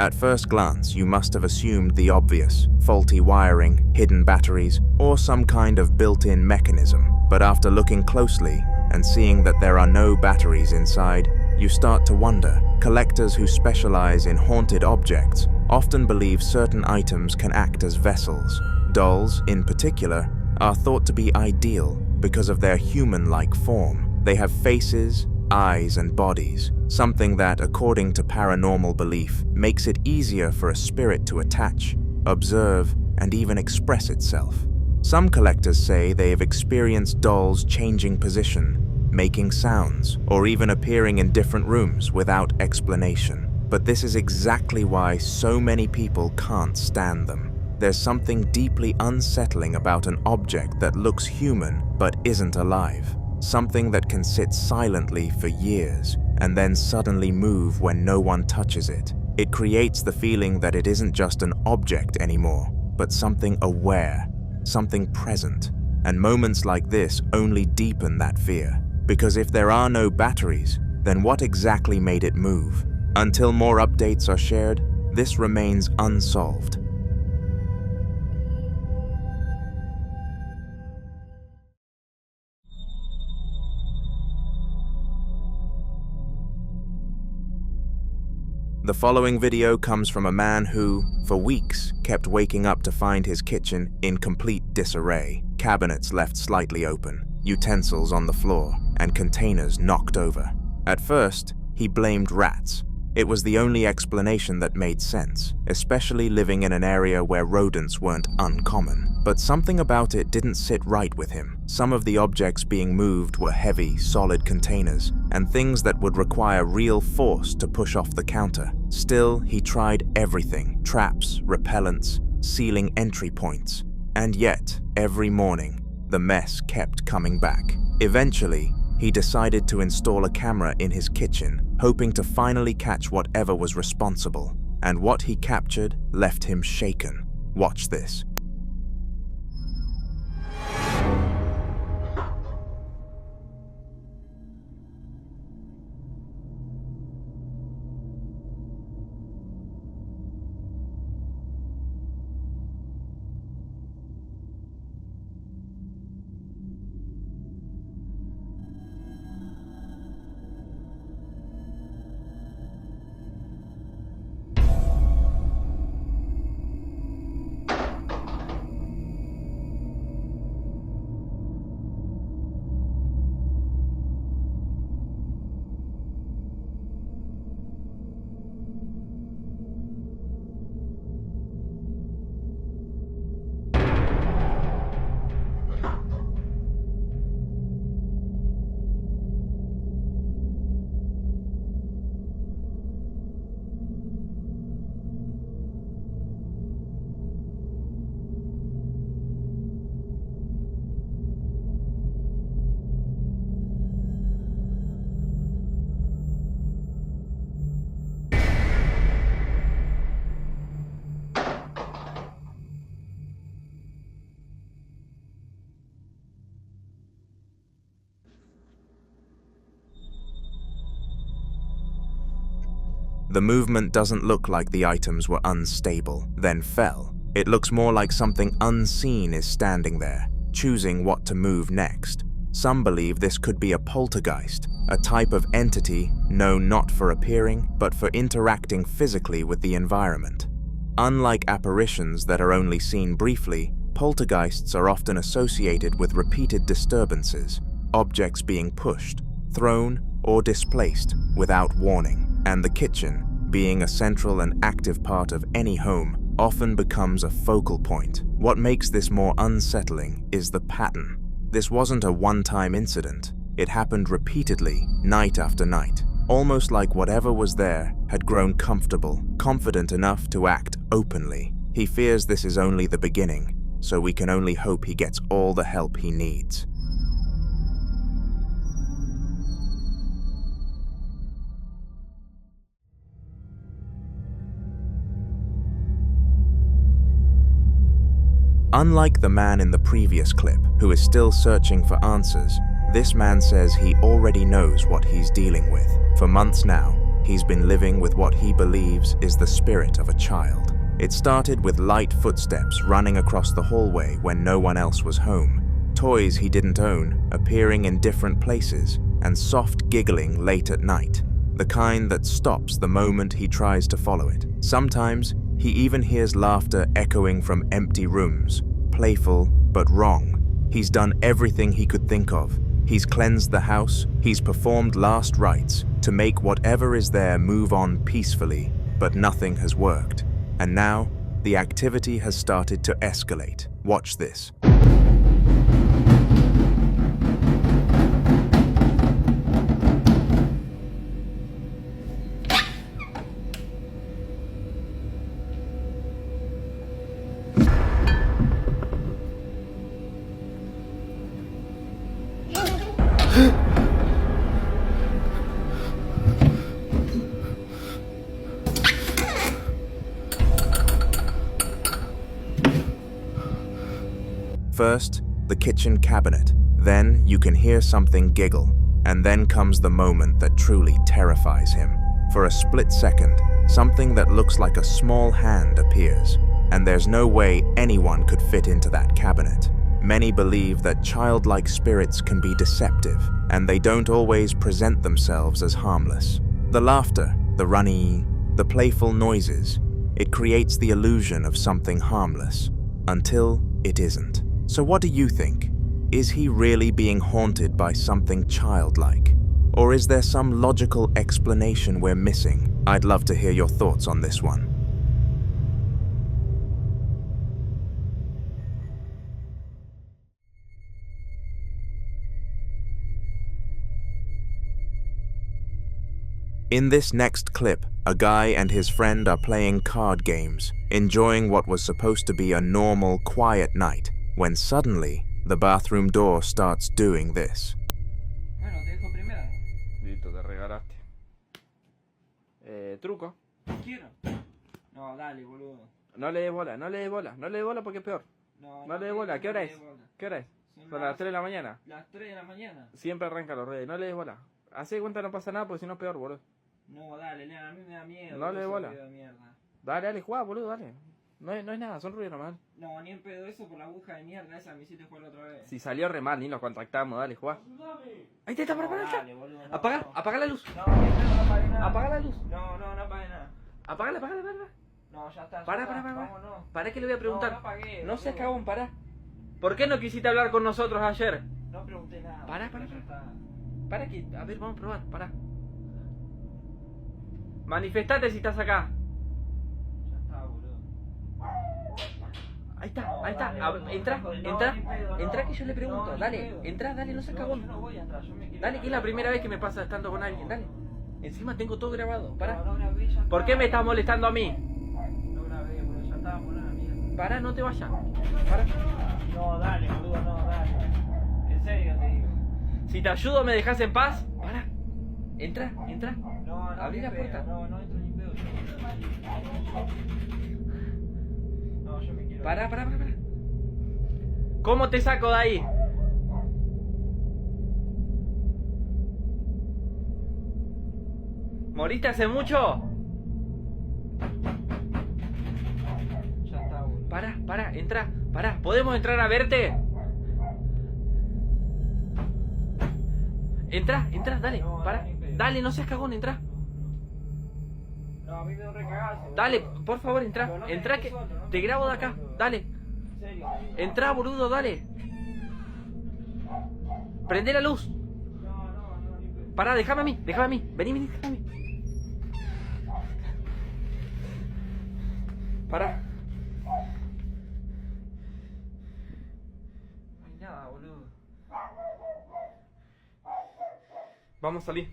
At first glance, you must have assumed the obvious: faulty wiring, hidden batteries, or some kind of built-in mechanism. But after looking closely and seeing that there are no batteries inside, you start to wonder, Collectors who specialize in haunted objects often believe certain items can act as vessels. Dolls, in particular, are thought to be ideal because of their human-like form. They have faces, eyes, and bodies, something that, according to paranormal belief, makes it easier for a spirit to attach, observe, and even express itself. Some collectors say they have experienced dolls changing position, making sounds, or even appearing in different rooms without explanation. But this is exactly why so many people can't stand them. There's something deeply unsettling about an object that looks human but isn't alive. Something that can sit silently for years and then suddenly move when no one touches it. It creates the feeling that it isn't just an object anymore, but something aware, something present. And moments like this only deepen that fear. Because if there are no batteries, then what exactly made it move? Until more updates are shared, this remains unsolved. The following video comes from a man who, for weeks, kept waking up to find his kitchen in complete disarray. Cabinets left slightly open, utensils on the floor, and containers knocked over. At first, he blamed rats. It was the only explanation that made sense, especially living in an area where rodents weren't uncommon. But something about it didn't sit right with him. Some of the objects being moved were heavy, solid containers, and things that would require real force to push off the counter. Still, he tried everything: traps, repellents, sealing entry points. And yet, every morning, the mess kept coming back. Eventually, he decided to install a camera in his kitchen, hoping to finally catch whatever was responsible. And what he captured left him shaken. Watch this. The movement doesn't look like the items were unstable, then fell. It looks more like something unseen is standing there, choosing what to move next. Some believe this could be a poltergeist, a type of entity known not for appearing, but for interacting physically with the environment. Unlike apparitions that are only seen briefly, poltergeists are often associated with repeated disturbances, objects being pushed, thrown, or displaced without warning. And the kitchen, being a central and active part of any home, often becomes a focal point. What makes this more unsettling is the pattern. This wasn't a one-time incident. It happened repeatedly, night after night, almost like whatever was there had grown comfortable, confident enough to act openly. He fears this is only the beginning, so we can only hope he gets all the help he needs. Unlike the man in the previous clip, who is still searching for answers, this man says he already knows what he's dealing with. For months now, he's been living with what he believes is the spirit of a child. It started with light footsteps running across the hallway when no one else was home, toys he didn't own appearing in different places, and soft giggling late at night. the kind that stops the moment he tries to follow it. Sometimes, he even hears laughter echoing from empty rooms, playful but wrong. He's done everything he could think of. He's cleansed the house, he's performed last rites to make whatever is there move on peacefully, but nothing has worked. And now, the activity has started to escalate. Watch this. First, the kitchen cabinet. Then you can hear something giggle. And then comes the moment that truly terrifies him. For a split second, something that looks like a small hand appears. And there's no way anyone could fit into that cabinet. Many believe that childlike spirits can be deceptive, and they don't always present themselves as harmless. The laughter, the runny, the playful noises, it creates the illusion of something harmless, until it isn't. So what do you think? Is he really being haunted by something childlike? Or is there some logical explanation we're missing? I'd love to hear your thoughts on this one. In this next clip, a guy and his friend are playing card games, enjoying what was supposed to be a normal, quiet night, when suddenly, the bathroom door starts doing this. Bueno, te dejo primero. Listo, te regalaste. Truco. Quiero. No, dale, boludo. No le des bola, no le des bola, no le des bola porque es peor. No le des bola. ¿Qué hora es? ¿Qué hora es? Son las 3 de la mañana. Las 3 de la mañana. Siempre arranca los redes, no le des bola. Hace cuenta no pasa nada porque si no es peor, boludo. No, dale, Lean, a mí me da miedo. No le des bola. Dale, jugá, boludo, dale. No es nada, son ruidos nomás. No, ni en pedo eso por la aguja de mierda esa me hiciste jugar otra vez. Si salió re mal, ni nos contactamos, dale, jugá. Ahí está, para. Dale, boludo, no, apaga la luz. No apague nada. Apaga la luz. No apague nada. Apagala. No, ya está. Para que le voy a preguntar. No apagué. No seas cagón, pará. ¿Por qué no quisiste hablar con nosotros ayer? No pregunté nada. Para que, a ver, vamos a probar, pará. Manifestate si estás acá. Ya está, boludo. Ahí está. Entra que yo le pregunto. Dale, entra, no seas cagón. Dale, que es la primera vez que me pasa estando con alguien, dale. Encima tengo todo grabado, pará. ¿Por qué me estás molestando a mí? No grabé, boludo, ya estábamos en la mierda. Pará, no te vayas. Pará. No, dale, boludo, dale. En serio te digo. Si te ayudo, ¿me dejas en paz? Pará. Entra. No, abrí la puerta. No entro ni pedo. No, yo me quiero. Pará. ¿Cómo te saco de ahí? ¿Moriste hace mucho? Ya está, boludo. Pará, entra. ¿Podemos entrar a verte? Entra, dale, no, pará. Dale, no seas cagón, entra. No, a mí me da recagazo. Dale, por favor, entra. No entra que solo, te grabo de acá, dale. En serio. Entra, boludo, dale. Prende la luz. No. Pará, déjame a mí. Vení, déjame a mí. Pará. No hay nada, boludo. Vamos a salir.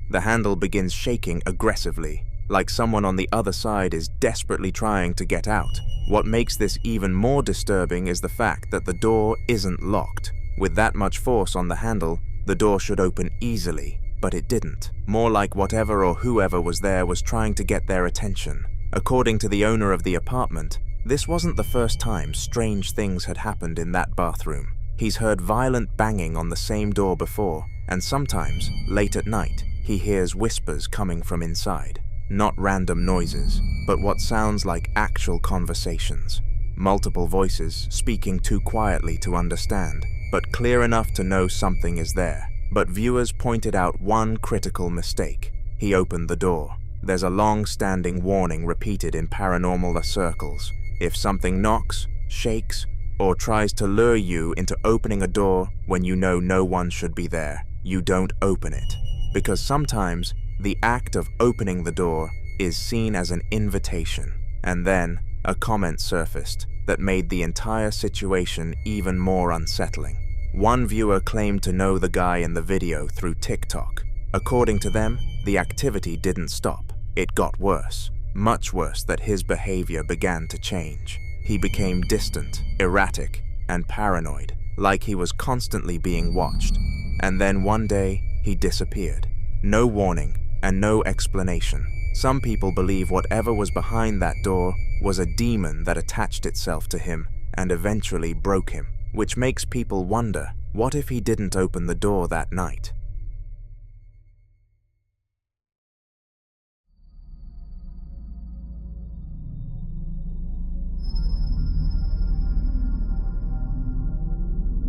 The handle begins shaking aggressively, like someone on the other side is desperately trying to get out. What makes this even more disturbing is the fact that the door isn't locked. With that much force on the handle, the door should open easily, but it didn't. More like whatever or whoever was there was trying to get their attention. According to the owner of the apartment, this wasn't the first time strange things had happened in that bathroom. He's heard violent banging on the same door before, and sometimes, late at night, he hears whispers coming from inside. Not random noises, but what sounds like actual conversations. Multiple voices speaking too quietly to understand, but clear enough to know something is there. But viewers pointed out one critical mistake. He opened the door. There's a long-standing warning repeated in paranormal circles. If something knocks, shakes, or tries to lure you into opening a door when you know no one should be there, you don't open it. Because sometimes the act of opening the door is seen as an invitation. And then a comment surfaced that made the entire situation even more unsettling. One viewer claimed to know the guy in the video through TikTok. According to them, the activity didn't stop. It got worse. Much worse that his behavior began to change. He became distant, erratic, and paranoid, like he was constantly being watched. And then one day, he disappeared. No warning and no explanation. Some people believe whatever was behind that door was a demon that attached itself to him and eventually broke him, which makes people wonder, what if he didn't open the door that night?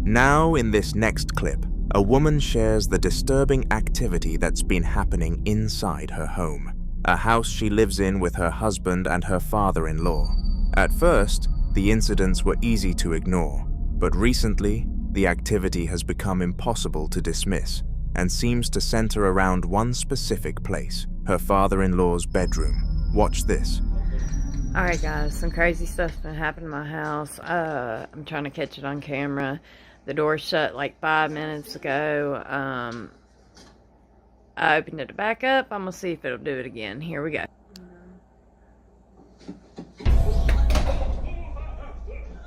Now, in this next clip, a woman shares the disturbing activity that's been happening inside her home, a house she lives in with her husband and her father-in-law. At first, the incidents were easy to ignore, but recently, the activity has become impossible to dismiss and seems to center around one specific place, her father-in-law's bedroom. Watch this. Alright guys, some crazy stuff's been happening in my house. I'm trying to catch it on camera. The door shut like 5 minutes ago. I opened it back up. I'm gonna see if it'll do it again. Here we go.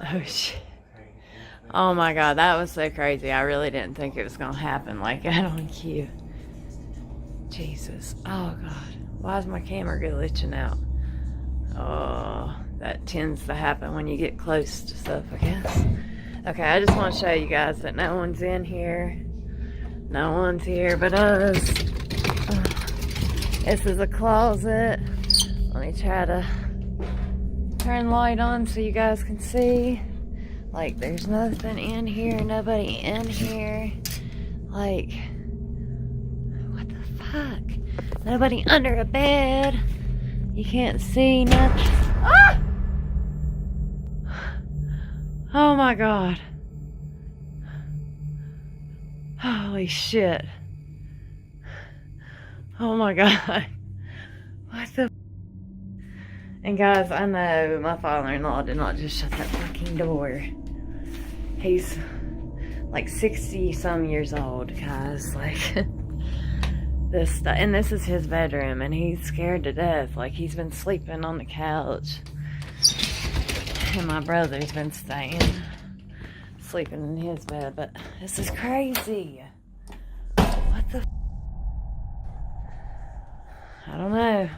Oh shit. Oh my god, that was so crazy. I really didn't think it was gonna happen like that on cue. Jesus. Oh god. Why is my camera glitching out? Oh, that tends to happen when you get close to stuff, I guess. Okay, I just want to show you guys that no one's in here. No one's here but us. This is a closet. Let me try to turn the light on so you guys can see. Like, there's nothing in here, nobody in here. Like, what the fuck? Nobody under a bed. You can't see nothing. Ah! Oh my god. Holy shit. Oh my god. What the? And guys, I know my father-in-law did not just shut that fucking door. He's like 60 some years old, guys. Like, this stuff. And this is his bedroom, and he's scared to death. Like, he's been sleeping on the couch. And my brother's been sleeping in his bed. But this is crazy. What the? I don't know.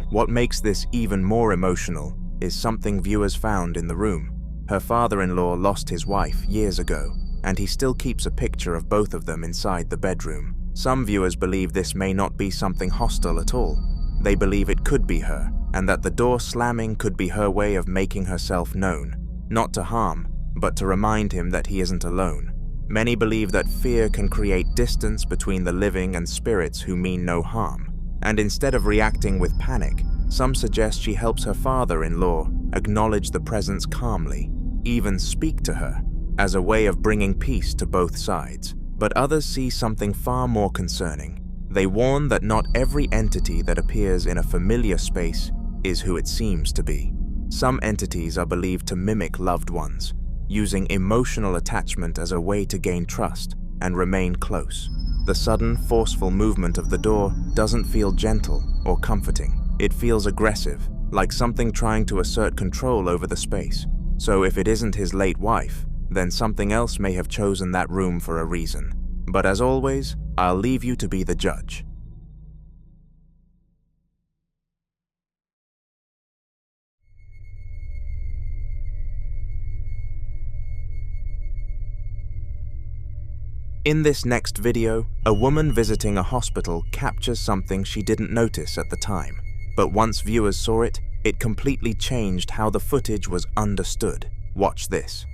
What makes this even more emotional is something viewers found in the room. Her father-in-law lost his wife years ago, and he still keeps a picture of both of them inside the bedroom. Some viewers believe this may not be something hostile at all. They believe it could be her, and that the door slamming could be her way of making herself known, not to harm, but to remind him that he isn't alone. Many believe that fear can create distance between the living and spirits who mean no harm, and instead of reacting with panic, some suggest she helps her father-in-law acknowledge the presence calmly, even speak to her, as a way of bringing peace to both sides. But others see something far more concerning. They warn that not every entity that appears in a familiar space is who it seems to be. Some entities are believed to mimic loved ones, using emotional attachment as a way to gain trust and remain close. The sudden, forceful movement of the door doesn't feel gentle or comforting. It feels aggressive, like something trying to assert control over the space. So if it isn't his late wife, then something else may have chosen that room for a reason. But as always, I'll leave you to be the judge. In this next video, a woman visiting a hospital captures something she didn't notice at the time. But once viewers saw it, it completely changed how the footage was understood. Watch this.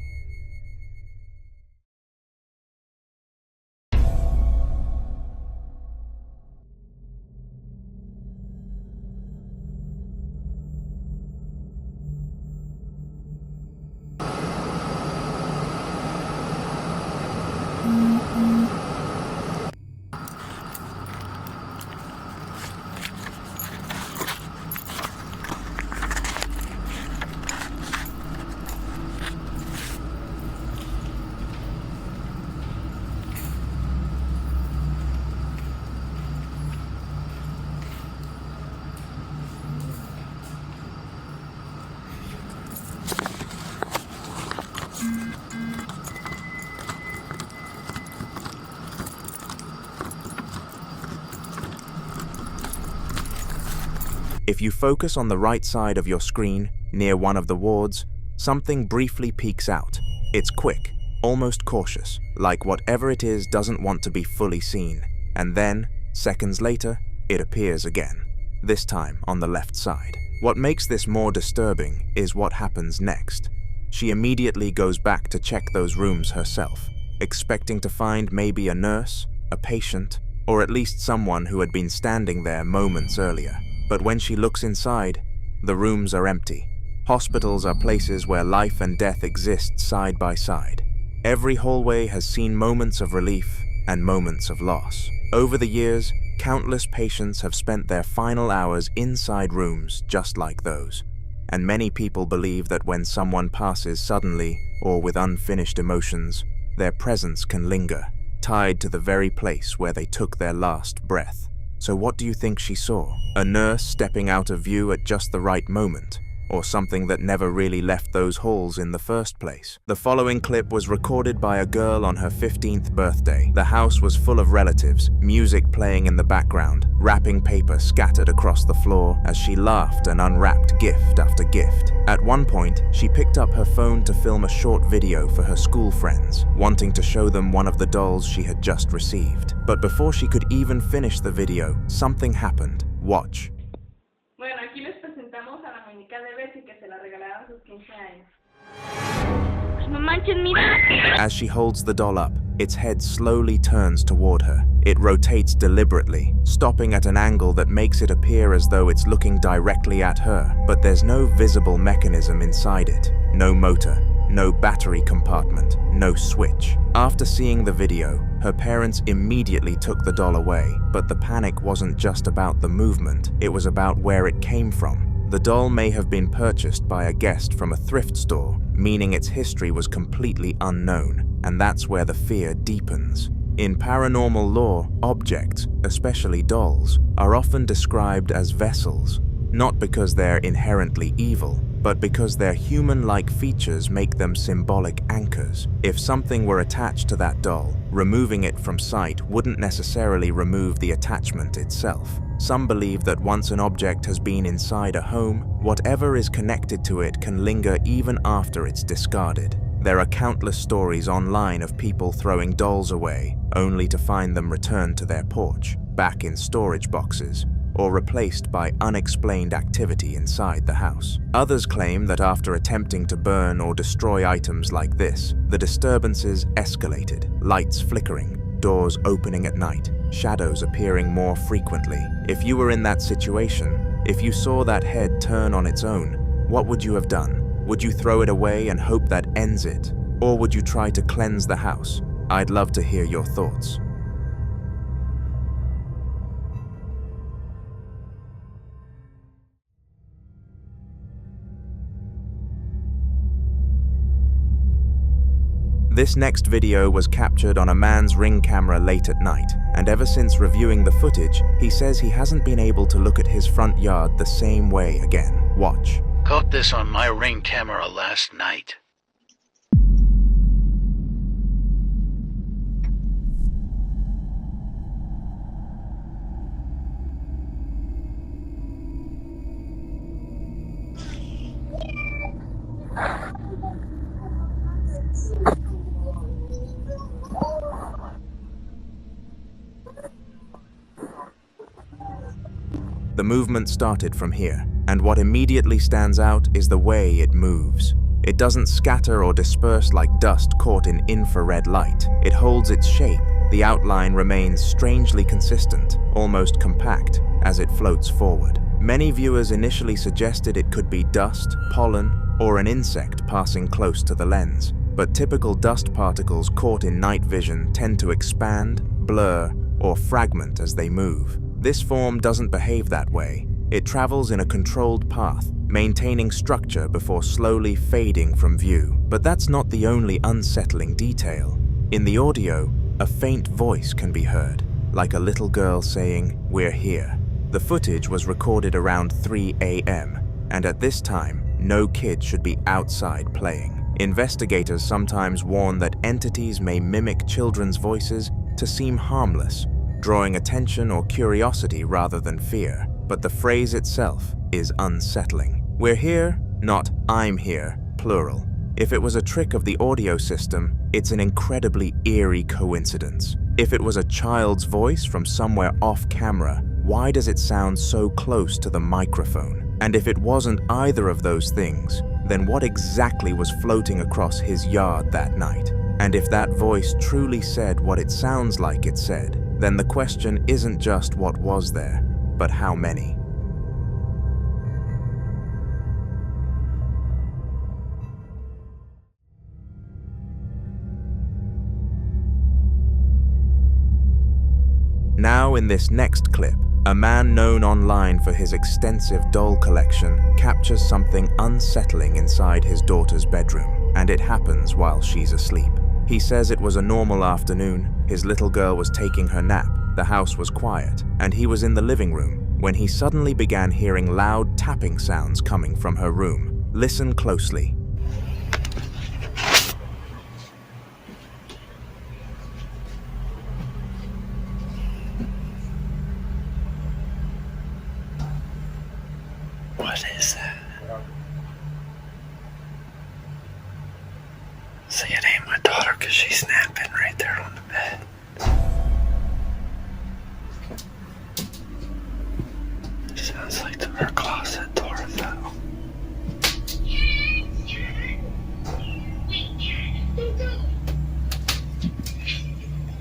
If you focus on the right side of your screen, near one of the wards, something briefly peeks out. It's quick, almost cautious, like whatever it is doesn't want to be fully seen. And then, seconds later, it appears again, this time on the left side. What makes this more disturbing is what happens next. She immediately goes back to check those rooms herself, expecting to find maybe a nurse, a patient, or at least someone who had been standing there moments earlier. But when she looks inside, the rooms are empty. Hospitals are places where life and death exist side by side. Every hallway has seen moments of relief and moments of loss. Over the years, countless patients have spent their final hours inside rooms just like those. And many people believe that when someone passes suddenly or with unfinished emotions, their presence can linger, tied to the very place where they took their last breath. So what do you think she saw? A nurse stepping out of view at just the right moment? Or something that never really left those halls in the first place? The following clip was recorded by a girl on her 15th birthday. The house was full of relatives, music playing in the background, wrapping paper scattered across the floor as she laughed and unwrapped gift after gift. At one point, she picked up her phone to film a short video for her school friends, wanting to show them one of the dolls she had just received. But before she could even finish the video, something happened. Watch. Bueno, aquí les presentamos a la muñeca de Bessie que se la regalaron a sus 15 años. No manches, mira. As she holds the doll up, its head slowly turns toward her. It rotates deliberately, stopping at an angle that makes it appear as though it's looking directly at her. But there's no visible mechanism inside it. No motor, no battery compartment, no switch. After seeing the video, her parents immediately took the doll away. But the panic wasn't just about the movement, it was about where it came from. The doll may have been purchased by a guest from a thrift store, meaning its history was completely unknown, and that's where the fear deepens. In paranormal lore, objects, especially dolls, are often described as vessels, not because they're inherently evil, but because their human-like features make them symbolic anchors. If something were attached to that doll, removing it from sight wouldn't necessarily remove the attachment itself. Some believe that once an object has been inside a home, whatever is connected to it can linger even after it's discarded. There are countless stories online of people throwing dolls away, only to find them returned to their porch, back in storage boxes, or replaced by unexplained activity inside the house. Others claim that after attempting to burn or destroy items like this, the disturbances escalated, lights flickering, doors opening at night, shadows appearing more frequently. If you were in that situation, if you saw that head turn on its own, what would you have done? Would you throw it away and hope that ends it? Or would you try to cleanse the house? I'd love to hear your thoughts. This next video was captured on a man's Ring camera late at night, and ever since reviewing the footage, he says he hasn't been able to look at his front yard the same way again. Watch. Caught this on my Ring camera last night. The movement started from here, and what immediately stands out is the way it moves. It doesn't scatter or disperse like dust caught in infrared light. It holds its shape. The outline remains strangely consistent, almost compact, as it floats forward. Many viewers initially suggested it could be dust, pollen, or an insect passing close to the lens. But typical dust particles caught in night vision tend to expand, blur, or fragment as they move. This form doesn't behave that way. It travels in a controlled path, maintaining structure before slowly fading from view. But that's not the only unsettling detail. In the audio, a faint voice can be heard, like a little girl saying, "We're here." The footage was recorded around 3 a.m., and at this time, no kid should be outside playing. Investigators sometimes warn that entities may mimic children's voices to seem harmless, drawing attention or curiosity rather than fear. But the phrase itself is unsettling. We're here, not I'm here, plural. If it was a trick of the audio system, it's an incredibly eerie coincidence. If it was a child's voice from somewhere off camera, why does it sound so close to the microphone? And if it wasn't either of those things, then what exactly was floating across his yard that night? And if that voice truly said what it sounds like it said, then the question isn't just what was there, but how many? Now in this next clip, a man known online for his extensive doll collection captures something unsettling inside his daughter's bedroom, and it happens while she's asleep. He says it was a normal afternoon, his little girl was taking her nap, the house was quiet, and he was in the living room when he suddenly began hearing loud tapping sounds coming from her room. Listen closely. What is that? See, it ain't my daughter because she's snapping right there on the bed. It sounds like her closet door fell.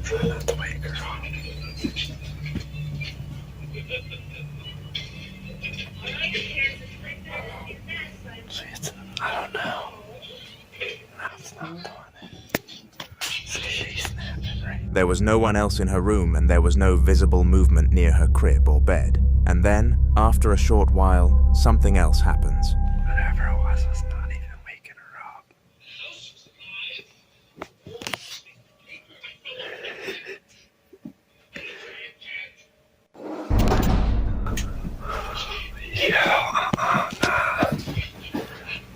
Try not to wake her up. I don't know. No, it's not doing it. See, she's snapping right. There was no one else in her room, and there was no visible movement near her crib or bed. And then, after a short while, something else happens. Whatever it was not even waking her up.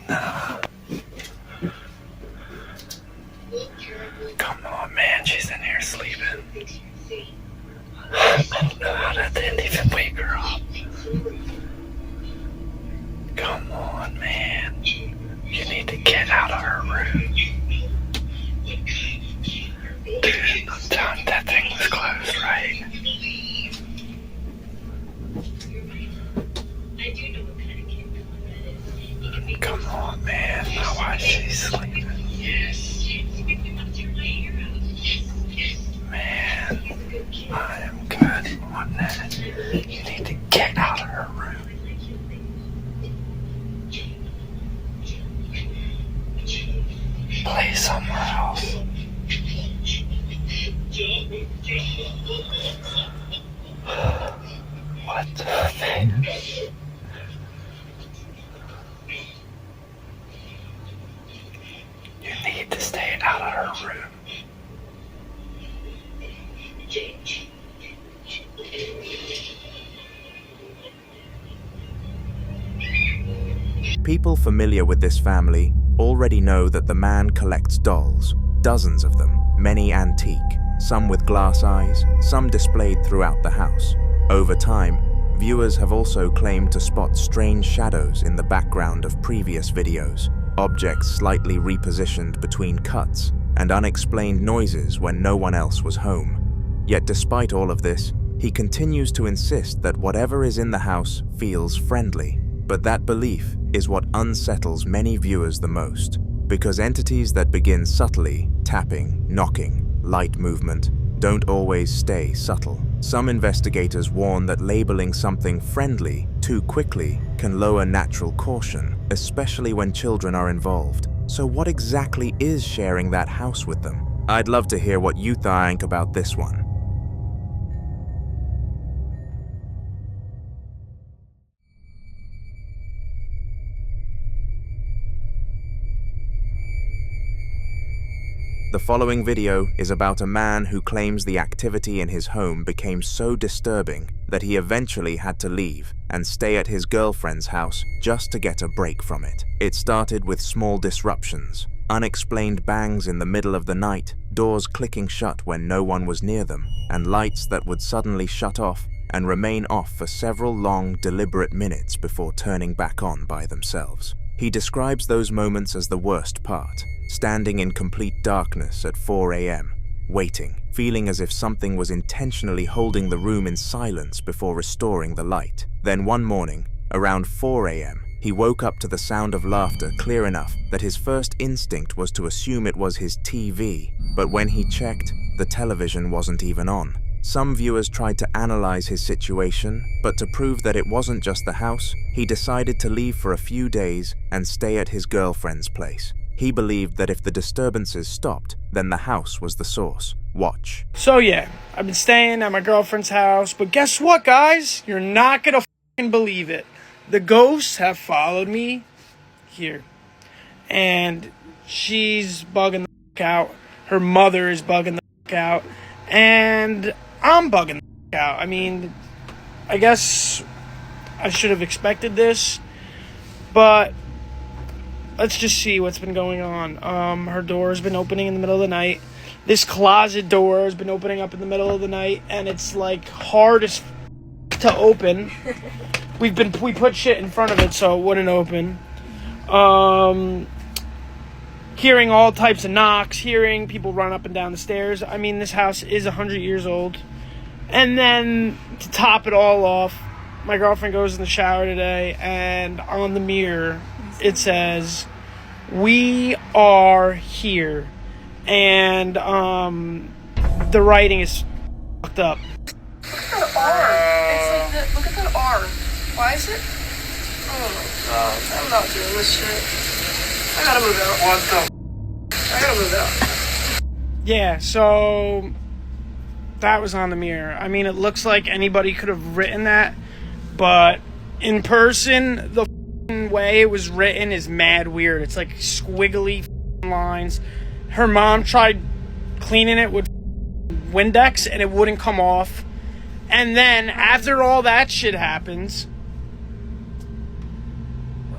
Nah. Come on, man, she's in here sleeping. I don't know how that didn't even wake her up. Come on, man. You need to get out of her room. Dude, I'm telling you, that thing was closed, right? Come on, man. Now why is she sleeping? Man, I am good on that. You need to get out of her room. Play somewhere else. What the man? You need to stay out of her room. People familiar with this family already know that the man collects dolls, dozens of them, many antique, some with glass eyes, some displayed throughout the house. Over time, viewers have also claimed to spot strange shadows in the background of previous videos, objects slightly repositioned between cuts, and unexplained noises when no one else was home. Yet despite all of this, he continues to insist that whatever is in the house feels friendly. But that belief is what unsettles many viewers the most, because entities that begin subtly, tapping, knocking, light movement, don't always stay subtle. Some investigators warn that labeling something friendly too quickly can lower natural caution, especially when children are involved. So what exactly is sharing that house with them? I'd love to hear what you think about this one. The following video is about a man who claims the activity in his home became so disturbing that he eventually had to leave and stay at his girlfriend's house just to get a break from it. It started with small disruptions, unexplained bangs in the middle of the night, doors clicking shut when no one was near them, and lights that would suddenly shut off and remain off for several long, deliberate minutes before turning back on by themselves. He describes those moments as the worst part, standing in complete darkness at 4 a.m., waiting, feeling as if something was intentionally holding the room in silence before restoring the light. Then one morning, around 4 a.m., he woke up to the sound of laughter clear enough that his first instinct was to assume it was his TV, but when he checked, the television wasn't even on. Some viewers tried to analyze his situation, but to prove that it wasn't just the house, he decided to leave for a few days and stay at his girlfriend's place. He believed that if the disturbances stopped, then the house was the source. Watch. So yeah, I've been staying at my girlfriend's house, but guess what, guys? You're not gonna fucking believe it. The ghosts have followed me here. And she's bugging the fuck out. Her mother is bugging the fuck out. And I'm bugging the fuck out. I mean, I guess I should have expected this, but let's just see what's been going on. Her door has been opening in the middle of the night. This closet door has been opening up in the middle of the night, and it's like hard as to open. We put shit in front of it so it wouldn't open. Hearing all types of knocks, hearing people run up and down the stairs. I mean, this house is 100 years old. And then to top it all off, my girlfriend goes in the shower today, and on the mirror it says, "We are here." And the writing is fucked up. Look at that R. It's like look at that R. Why is it? Oh my god, I'm not doing this shit. I gotta move out. What the? I gotta move out. Yeah, so that was on the mirror. I mean, it looks like anybody could have written that, but in person, the way it was written is mad weird. It's like squiggly lines. Her mom tried cleaning it with Windex and it wouldn't come off. And then after all that shit happens,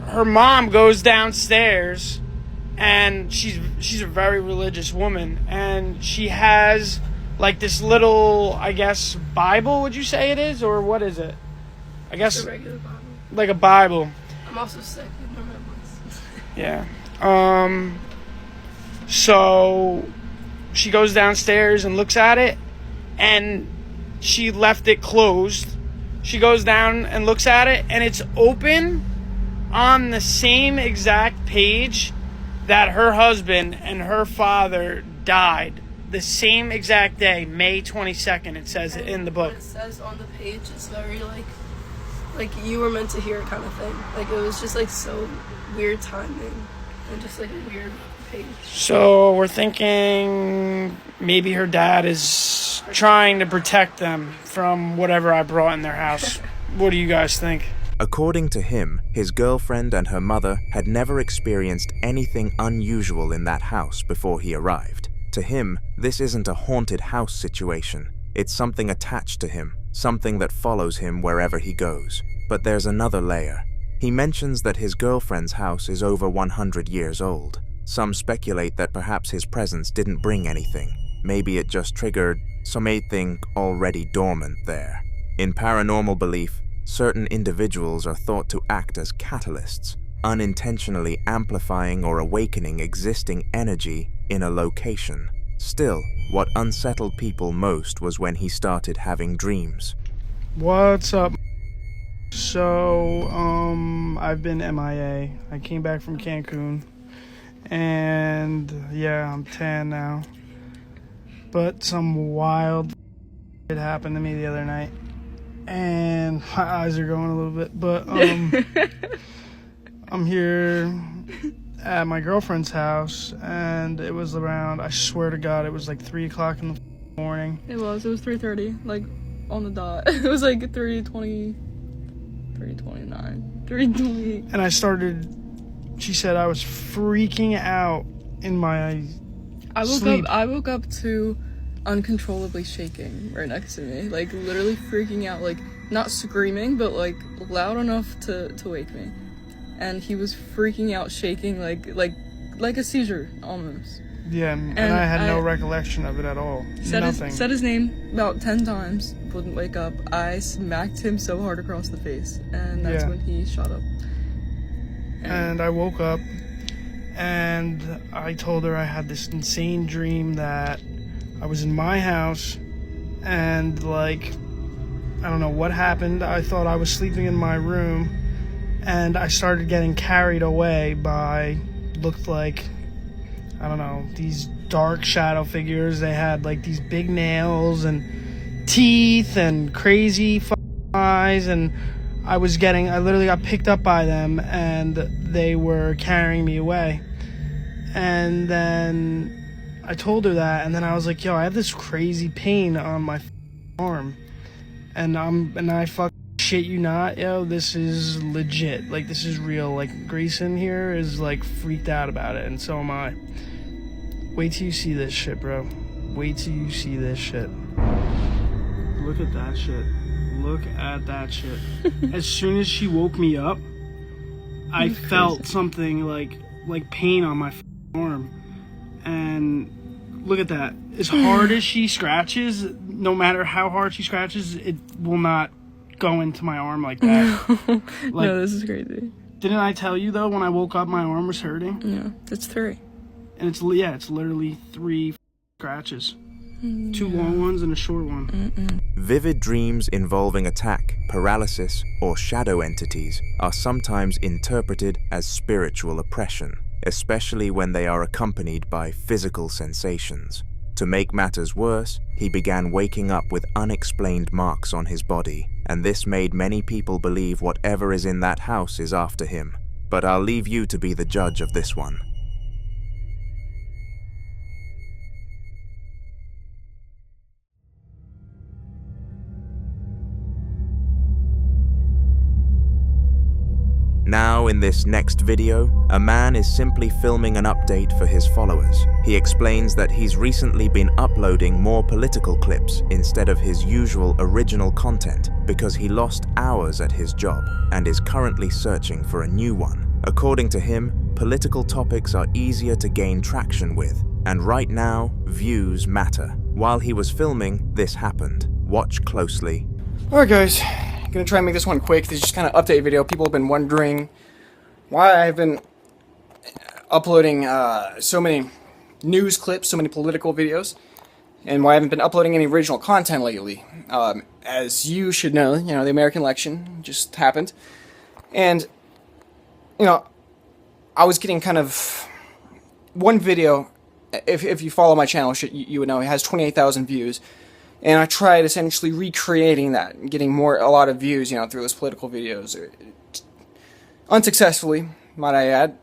her mom goes downstairs, and she's a very religious woman, and she has like this little, I guess, Bible, would you say it is, or what is it? I guess a regular Bible. Like a Bible. I'm also sick. I don't have voice. Yeah. So she goes downstairs and looks at it, and she left it closed. She goes down and looks at it, and it's open on the same exact page that her husband and her father died. The same exact day, May 22nd, it says it in the book. What it says on the page is very like you were meant to hear kind of thing. Like it was just like so weird timing and just like a weird page. So we're thinking maybe her dad is trying to protect them from whatever I brought in their house. What do you guys think? According to him, his girlfriend and her mother had never experienced anything unusual in that house before he arrived. To him, this isn't a haunted house situation. It's something attached to him, something that follows him wherever he goes. But there's another layer. He mentions that his girlfriend's house is over 100 years old. Some speculate that perhaps his presence didn't bring anything. Maybe it just triggered something already dormant there. In paranormal belief, certain individuals are thought to act as catalysts, unintentionally amplifying or awakening existing energy in a location. Still, what unsettled people most was when he started having dreams. What's up? So, I've been MIA. I came back from Cancun. And, yeah, I'm tan now. But some wild shit happened to me the other night. And my eyes are going a little bit. But, I'm here at my girlfriend's house. And it was around, I swear to God, it was like 3 o'clock in the morning. It was 3:30, like, on the dot. It was like 3:20, 3:29, 3:20. And I started, she said I was freaking out in my sleep. I woke up to uncontrollably shaking right next to me, like literally freaking out, like not screaming, but like loud enough to wake me. And he was freaking out, shaking like a seizure almost. Yeah, and I had no recollection of it at all. Nothing. Said his name about 10 times, wouldn't wake up. I smacked him so hard across the face, and that's when he shot up. And I woke up, and I told her I had this insane dream that I was in my house, and like, I don't know what happened. I thought I was sleeping in my room, and I started getting carried away by, looked like, I don't know, these dark shadow figures. They had like these big nails and teeth and crazy eyes, and I literally got picked up by them, and they were carrying me away. And then I told her that, and then I was like, yo, I have this crazy pain on my arm, and I shit you not, yo, this is legit, like this is real. Like Grayson here is like freaked out about it, and so am I. Wait till you see this shit, bro. Wait till you see this shit. Look at that shit. Look at that shit. As soon as she woke me up, I felt something like pain on my arm. And look at that. As hard as she scratches, no matter how hard she scratches, it will not go into my arm like that. No, this is crazy. Didn't I tell you though, when I woke up my arm was hurting? Yeah, it's 3. And it's literally 3 scratches. 2 long ones and a short one. Vivid dreams involving attack, paralysis, or shadow entities are sometimes interpreted as spiritual oppression, especially when they are accompanied by physical sensations. To make matters worse, he began waking up with unexplained marks on his body, and this made many people believe whatever is in that house is after him. But I'll leave you to be the judge of this one. Now, in this next video, a man is simply filming an update for his followers. He explains that he's recently been uploading more political clips instead of his usual original content because he lost hours at his job and is currently searching for a new one. According to him, political topics are easier to gain traction with, and right now, views matter. While he was filming, this happened. Watch closely. Alright guys, I'm gonna try and make this one quick. This is just kind of an update video. People have been wondering why I've been uploading so many news clips, so many political videos, and why I haven't been uploading any original content lately. As you should know, the American election just happened, and I was getting kind of one video. If you follow my channel, you would know it has 28,000 views. And I tried essentially recreating that, and getting a lot of views, through those political videos. Unsuccessfully, might I add.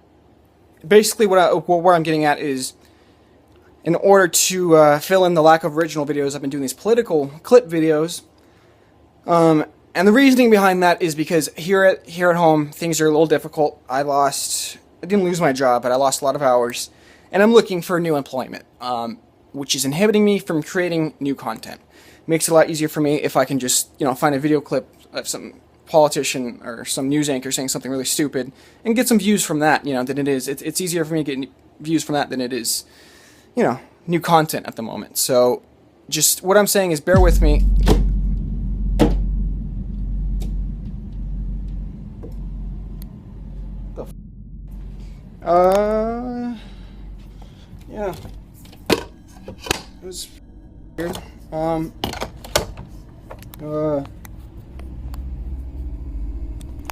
Basically, what I'm getting at is, in order to fill in the lack of original videos, I've been doing these political clip videos. And the reasoning behind that is because here at home, things are a little difficult. I didn't lose my job, but I lost a lot of hours. And I'm looking for new employment. Which is inhibiting me from creating new content. Makes it a lot easier for me if I can just, find a video clip of some politician or some news anchor saying something really stupid and get some views from that, than it is. It's easier for me to get views from that than it is, new content at the moment. So, just what I'm saying is bear with me. Yeah. It was weird.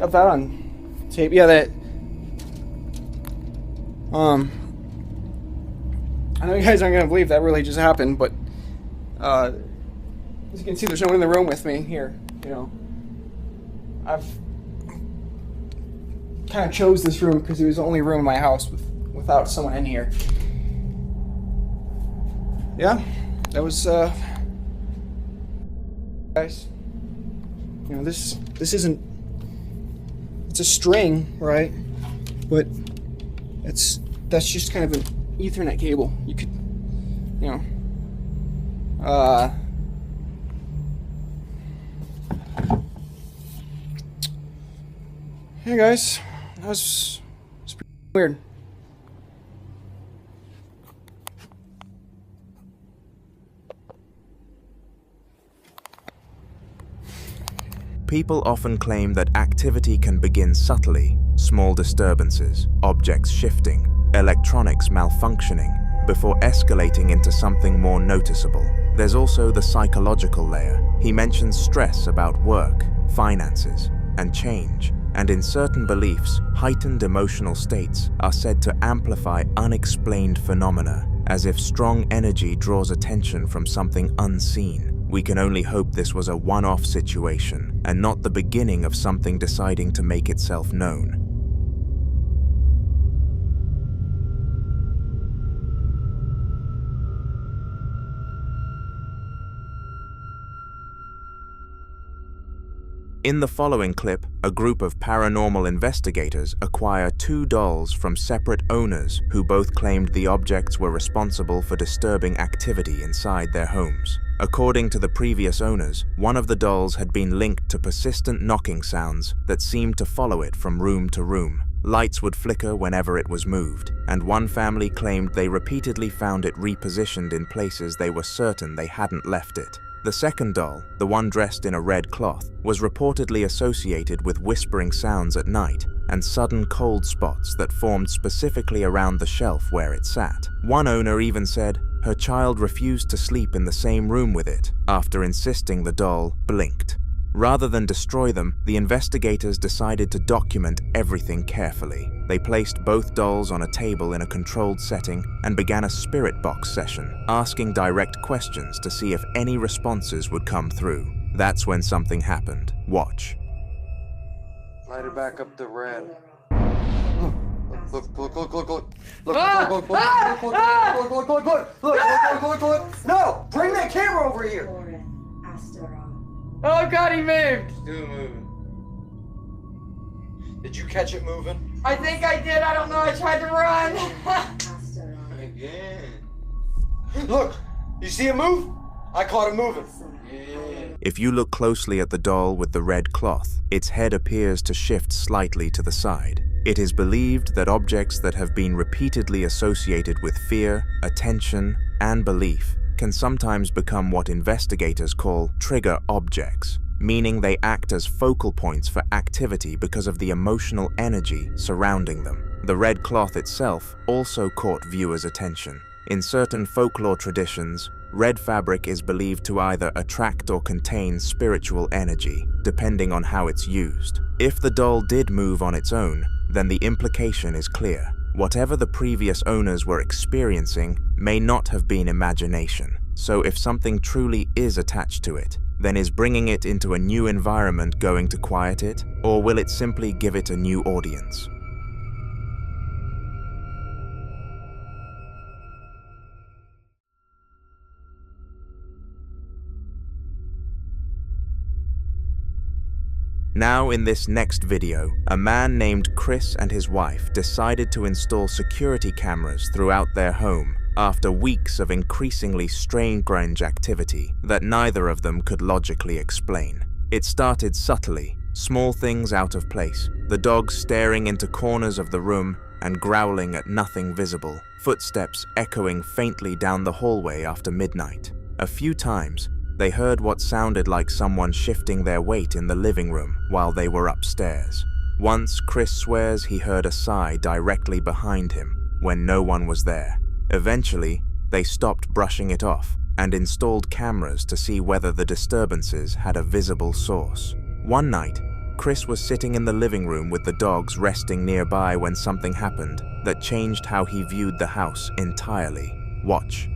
Got that on tape. Yeah, that. I know you guys aren't gonna believe that really just happened, but as you can see, there's no one in the room with me here. You know, I've kind of chose this room because it was the only room in my house without someone in here. Yeah, that was guys. You know, this isn't. It's a string, right? But that's just kind of an Ethernet cable. You could, you know, hey guys, that was pretty weird. People often claim that activity can begin subtly, small disturbances, objects shifting, electronics malfunctioning, before escalating into something more noticeable. There's also the psychological layer. He mentions stress about work, finances, and change, and in certain beliefs, heightened emotional states are said to amplify unexplained phenomena, as if strong energy draws attention from something unseen. We can only hope this was a one-off situation, and not the beginning of something deciding to make itself known. In the following clip, a group of paranormal investigators acquire 2 dolls from separate owners who both claimed the objects were responsible for disturbing activity inside their homes. According to the previous owners, one of the dolls had been linked to persistent knocking sounds that seemed to follow it from room to room. Lights would flicker whenever it was moved, and one family claimed they repeatedly found it repositioned in places they were certain they hadn't left it. The second doll, the one dressed in a red cloth, was reportedly associated with whispering sounds at night and sudden cold spots that formed specifically around the shelf where it sat. One owner even said her child refused to sleep in the same room with it after insisting the doll blinked. Rather than destroy them, the investigators decided to document everything carefully. They placed both dolls on a table in a controlled setting and began a spirit box session, asking direct questions to see if any responses would come through. That's when something happened. Watch. Light it back up to red. Look. No! Bring that camera over here! Oh god, he moved! Still moving. Did you catch it moving? I think I did, I don't know, I tried to run. Again. Look, you see it move? I caught it moving. Yeah. If you look closely at the doll with the red cloth, its head appears to shift slightly to the side. It is believed that objects that have been repeatedly associated with fear, attention, and belief can sometimes become what investigators call trigger objects, meaning they act as focal points for activity because of the emotional energy surrounding them. The red cloth itself also caught viewers' attention. In certain folklore traditions, red fabric is believed to either attract or contain spiritual energy, depending on how it's used. If the doll did move on its own, then the implication is clear. Whatever the previous owners were experiencing may not have been imagination. So if something truly is attached to it, then is bringing it into a new environment going to quiet it, or will it simply give it a new audience? Now in this next video, a man named Chris and his wife decided to install security cameras throughout their home after weeks of increasingly strange activity that neither of them could logically explain. It started subtly, small things out of place, the dog staring into corners of the room and growling at nothing visible, footsteps echoing faintly down the hallway after midnight. A few times, they heard what sounded like someone shifting their weight in the living room while they were upstairs. Once, Chris swears he heard a sigh directly behind him when no one was there. Eventually, they stopped brushing it off and installed cameras to see whether the disturbances had a visible source. One night, Chris was sitting in the living room with the dogs resting nearby when something happened that changed how he viewed the house entirely. Watch.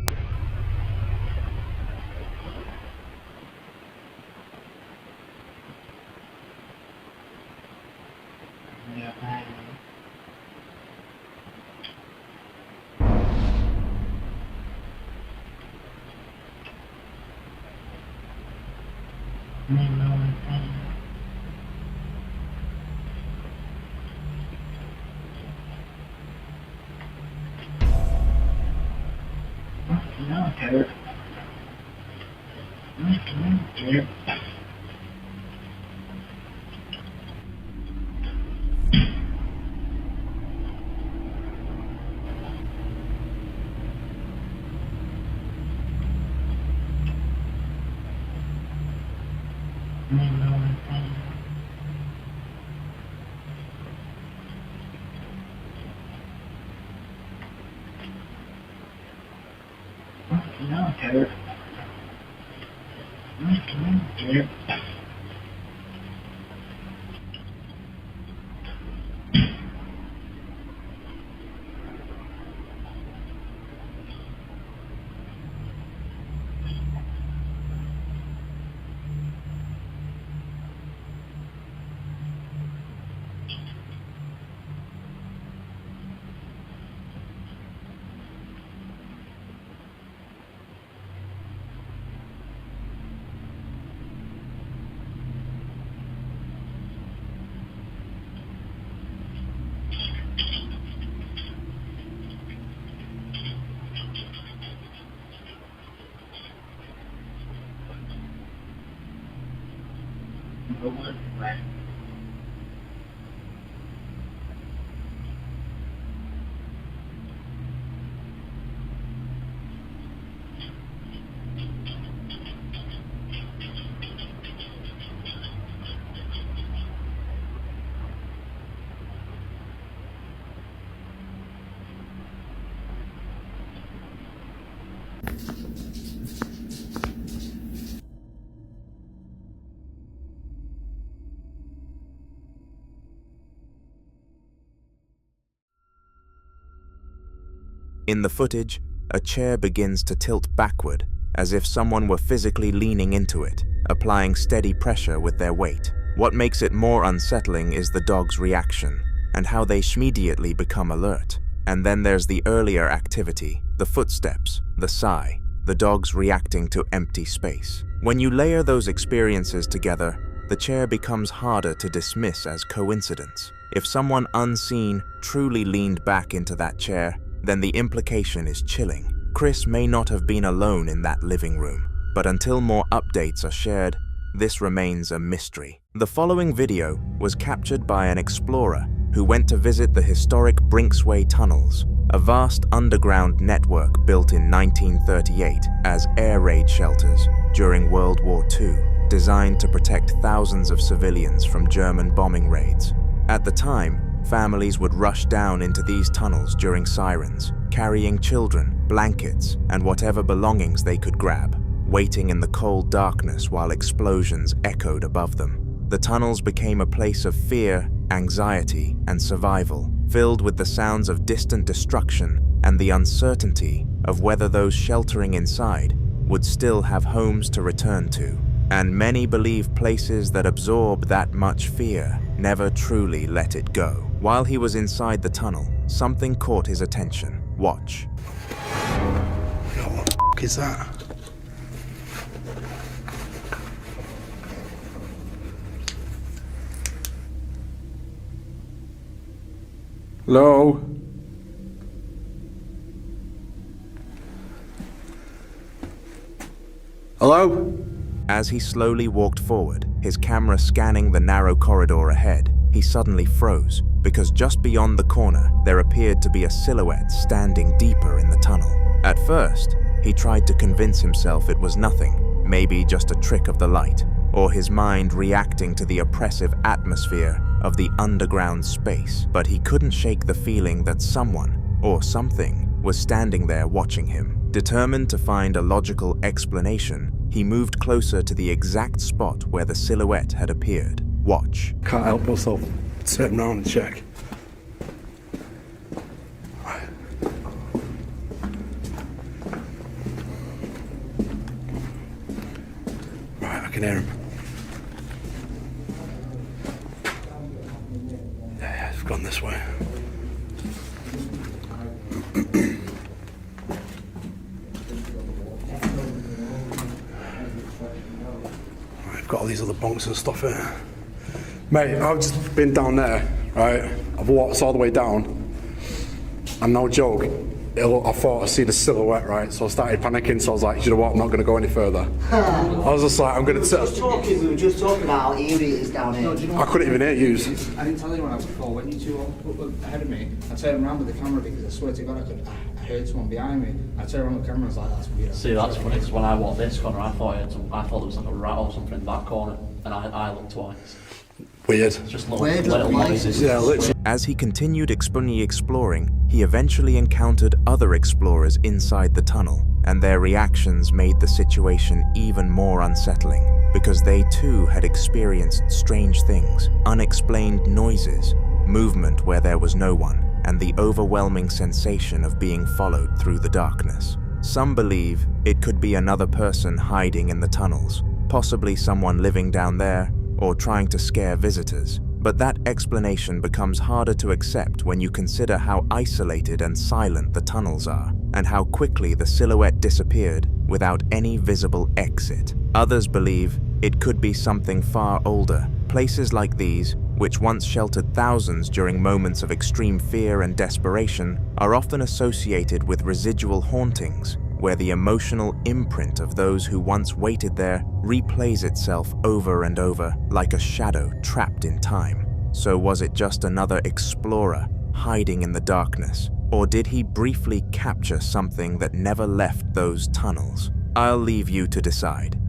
In the footage, a chair begins to tilt backward as if someone were physically leaning into it, applying steady pressure with their weight. What makes it more unsettling is the dog's reaction and how they immediately become alert. And then there's the earlier activity, the footsteps, the sigh, the dogs reacting to empty space. When you layer those experiences together, the chair becomes harder to dismiss as coincidence. If someone unseen truly leaned back into that chair, then the implication is chilling. Chris may not have been alone in that living room, but until more updates are shared, this remains a mystery. The following video was captured by an explorer who went to visit the historic Brinksway Tunnels, a vast underground network built in 1938 as air raid shelters during World War II, designed to protect thousands of civilians from German bombing raids. At the time, families would rush down into these tunnels during sirens, carrying children, blankets, and whatever belongings they could grab, waiting in the cold darkness while explosions echoed above them. The tunnels became a place of fear, anxiety, and survival, filled with the sounds of distant destruction and the uncertainty of whether those sheltering inside would still have homes to return to. And many believe places that absorb that much fear never truly let it go. While he was inside the tunnel, something caught his attention. Watch. Yo, what the f*** is that? Hello? Hello? As he slowly walked forward, his camera scanning the narrow corridor ahead, he suddenly froze, because just beyond the corner, there appeared to be a silhouette standing deeper in the tunnel. At first, he tried to convince himself it was nothing, maybe just a trick of the light, or his mind reacting to the oppressive atmosphere of the underground space, but he couldn't shake the feeling that someone, or something, was standing there watching him. Determined to find a logical explanation, he moved closer to the exact spot where the silhouette had appeared. watch. Can't help myself. Turn around and check. Right, I can hear him. Yeah, it's gone this way. I've got all these other bunks and stuff here. Mate, I've just been down there, right? I've walked all the way down. And no joke, I thought I seen a silhouette, right? So I started panicking, so I was like, you know what, I'm not going to go any further. I was just like, I'm going to... We were just talking about how eerie it is down here. I couldn't even hear you. I didn't tell anyone else before. When you two were ahead of me, I turned around with the camera because I swear to God I heard someone behind me. I turned around with the camera and I was like, that's weird. See, that's funny because when I walked this corner, I thought there was like a rat or something in that corner, and I looked twice. Weird. It's just little noises. Yeah, literally. As he continued exploring, he eventually encountered other explorers inside the tunnel, and their reactions made the situation even more unsettling, because they too had experienced strange things, unexplained noises, movement where there was no one, and the overwhelming sensation of being followed through the darkness. Some believe it could be another person hiding in the tunnels, possibly someone living down there, or trying to scare visitors. But that explanation becomes harder to accept when you consider how isolated and silent the tunnels are, and how quickly the silhouette disappeared without any visible exit. Others believe it could be something far older. Places like these, which once sheltered thousands during moments of extreme fear and desperation, are often associated with residual hauntings, where the emotional imprint of those who once waited there replays itself over and over like a shadow trapped in time. So was it just another explorer hiding in the darkness, or did he briefly capture something that never left those tunnels? I'll leave you to decide.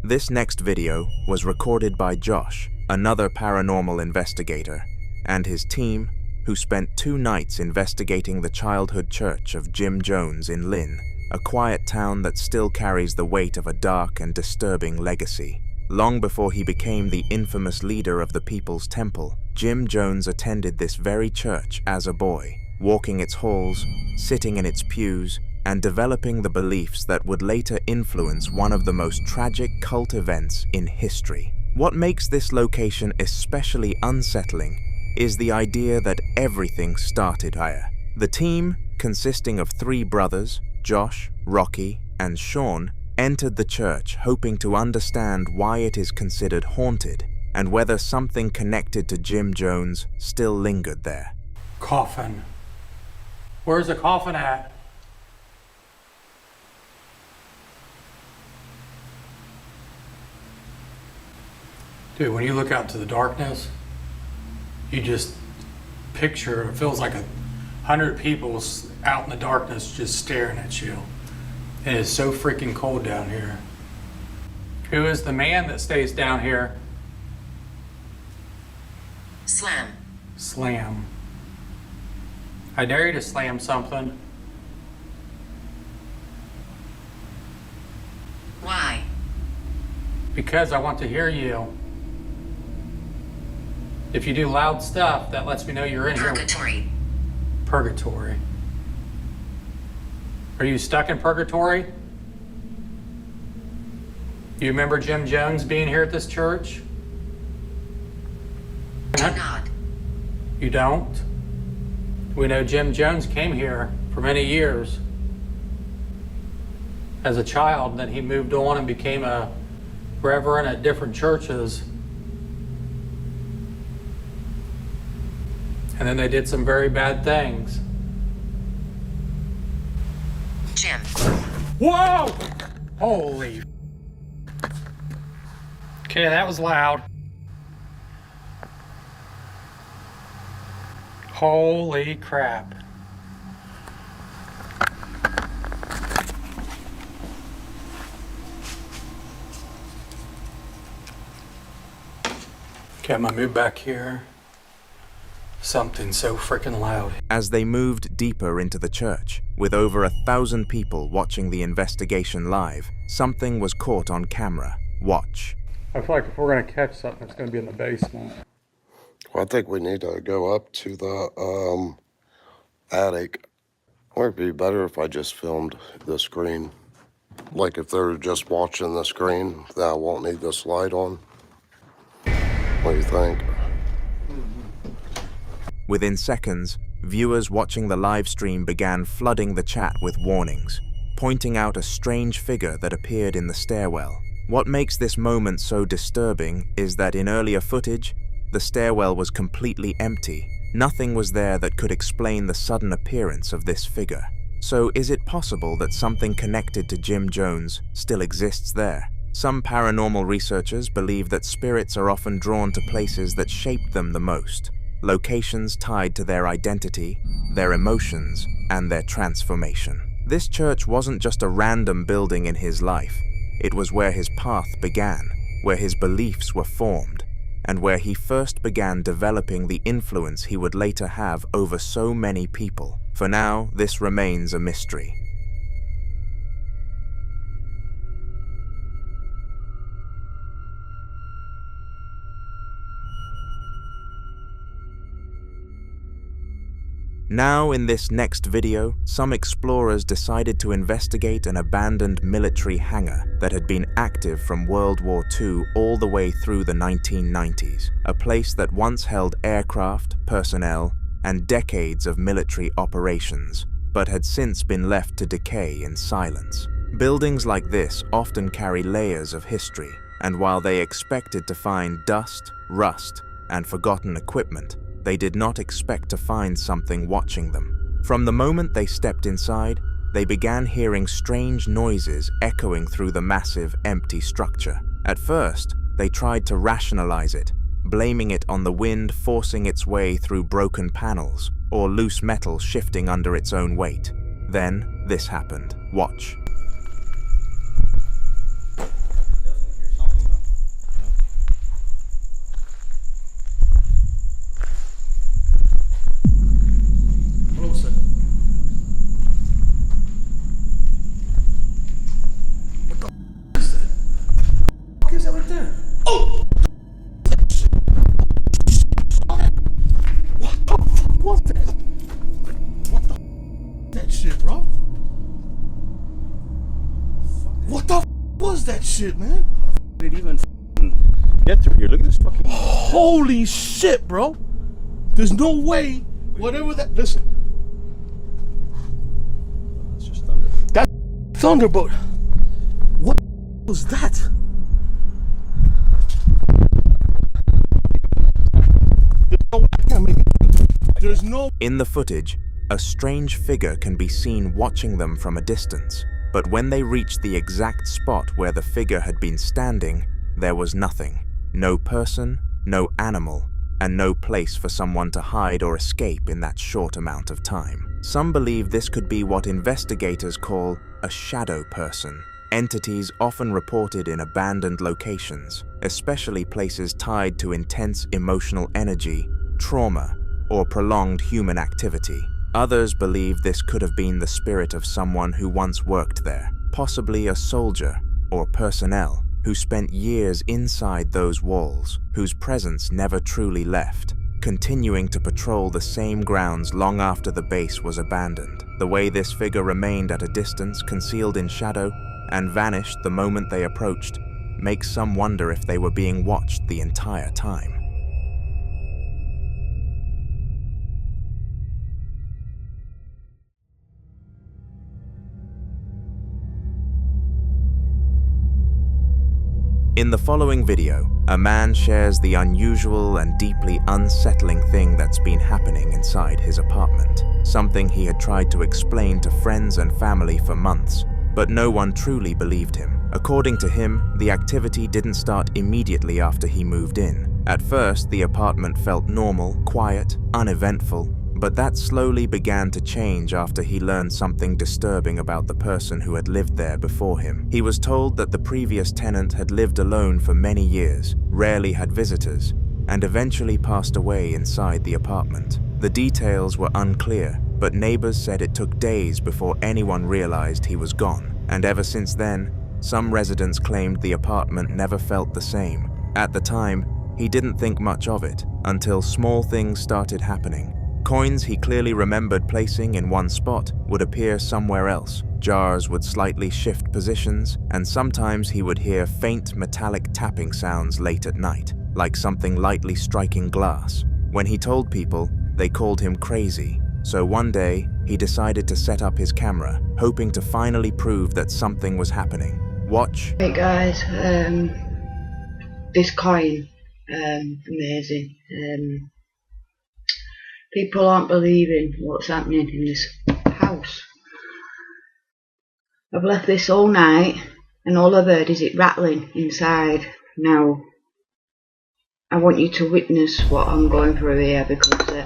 This next video was recorded by Josh, another paranormal investigator, and his team, who spent 2 nights investigating the childhood church of Jim Jones in Lynn, a quiet town that still carries the weight of a dark and disturbing legacy. Long before he became the infamous leader of the People's Temple, Jim Jones attended this very church as a boy, walking its halls, sitting in its pews, and developing the beliefs that would later influence one of the most tragic cult events in history. What makes this location especially unsettling is the idea that everything started higher. The team, consisting of 3 brothers, Josh, Rocky, and Sean, entered the church hoping to understand why it is considered haunted and whether something connected to Jim Jones still lingered there. Coffin. Where's the coffin at? Dude, when you look out into the darkness, you just picture, it feels like 100 people out in the darkness just staring at you. It is so freaking cold down here. Who is the man that stays down here? Slam. Slam. I dare you to slam something. Why? Because I want to hear you. If you do loud stuff, that lets me know you're in Purgatory. here. Purgatory. Are you stuck in purgatory? You remember Jim Jones being here at this church? Do not. You don't? We know Jim Jones came here for many years as a child, then he moved on and became a reverend at different churches. And then they did some very bad things. Jim. Whoa! Holy. Okay, that was loud. Holy crap. Okay, I'm gonna move back here. Something so freaking loud. As they moved deeper into the church, with over 1,000 people watching the investigation live, something was caught on camera. Watch. I feel like if we're gonna catch something, it's gonna be in the basement. Well, I think we need to go up to the attic. Or it'd be better if I just filmed the screen. Like if they're just watching the screen, that I won't need this light on. What do you think? Within seconds, viewers watching the live stream began flooding the chat with warnings, pointing out a strange figure that appeared in the stairwell. What makes this moment so disturbing is that in earlier footage, the stairwell was completely empty. Nothing was there that could explain the sudden appearance of this figure. So is it possible that something connected to Jim Jones still exists there? Some paranormal researchers believe that spirits are often drawn to places that shaped them the most, locations tied to their identity, their emotions, and their transformation. This church wasn't just a random building in his life. It was where his path began, where his beliefs were formed, and where he first began developing the influence he would later have over so many people. For now, this remains a mystery. Now, in this next video, some explorers decided to investigate an abandoned military hangar that had been active from World War II all the way through the 1990s, a place that once held aircraft, personnel, and decades of military operations, but had since been left to decay in silence. Buildings like this often carry layers of history, and while they expected to find dust, rust, and forgotten equipment, they did not expect to find something watching them. From the moment they stepped inside, they began hearing strange noises echoing through the massive, empty structure. At first, they tried to rationalize it, blaming it on the wind forcing its way through broken panels or loose metal shifting under its own weight. Then, this happened. Watch. Shit, man. Did it even get through here? Look at this fucking. Holy shit, bro. There's no way. Whatever that. Listen. It's just thunder. That's thunder, but what was that? There's no. In the footage, a strange figure can be seen watching them from a distance. But when they reached the exact spot where the figure had been standing, there was nothing. No person, no animal, and no place for someone to hide or escape in that short amount of time. Some believe this could be what investigators call a shadow person, entities often reported in abandoned locations, especially places tied to intense emotional energy, trauma, or prolonged human activity. Others believe this could have been the spirit of someone who once worked there, possibly a soldier or personnel who spent years inside those walls, whose presence never truly left, continuing to patrol the same grounds long after the base was abandoned. The way this figure remained at a distance, concealed in shadow, and vanished the moment they approached, makes some wonder if they were being watched the entire time. In the following video, a man shares the unusual and deeply unsettling thing that's been happening inside his apartment, something he had tried to explain to friends and family for months, but no one truly believed him. According to him, the activity didn't start immediately after he moved in. At first, the apartment felt normal, quiet, uneventful, but that slowly began to change after he learned something disturbing about the person who had lived there before him. He was told that the previous tenant had lived alone for many years, rarely had visitors, and eventually passed away inside the apartment. The details were unclear, but neighbors said it took days before anyone realized he was gone, and ever since then, some residents claimed the apartment never felt the same. At the time, he didn't think much of it until small things started happening. Coins he clearly remembered placing in one spot would appear somewhere else. Jars would slightly shift positions, and sometimes he would hear faint metallic tapping sounds late at night, like something lightly striking glass. When he told people, they called him crazy. So one day, he decided to set up his camera, hoping to finally prove that something was happening. Watch. Hey guys, this coin, amazing. People aren't believing what's happening in this house. I've left this all night, and all I've heard is it rattling inside. Now, I want you to witness what I'm going through here, because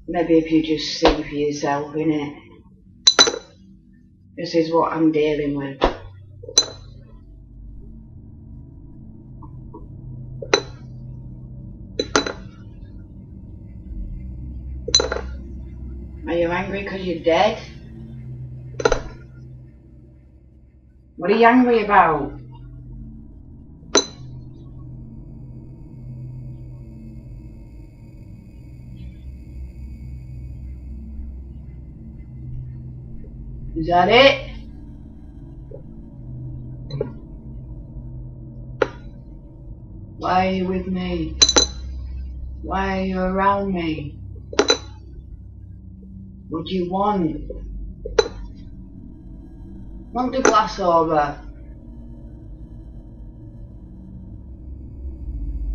maybe if you just see for yourself, innit? This is what I'm dealing with. Are you angry because you're dead? What are you angry about? Is that it? Why are you with me? Why are you around me? What do you want? Want the glass over?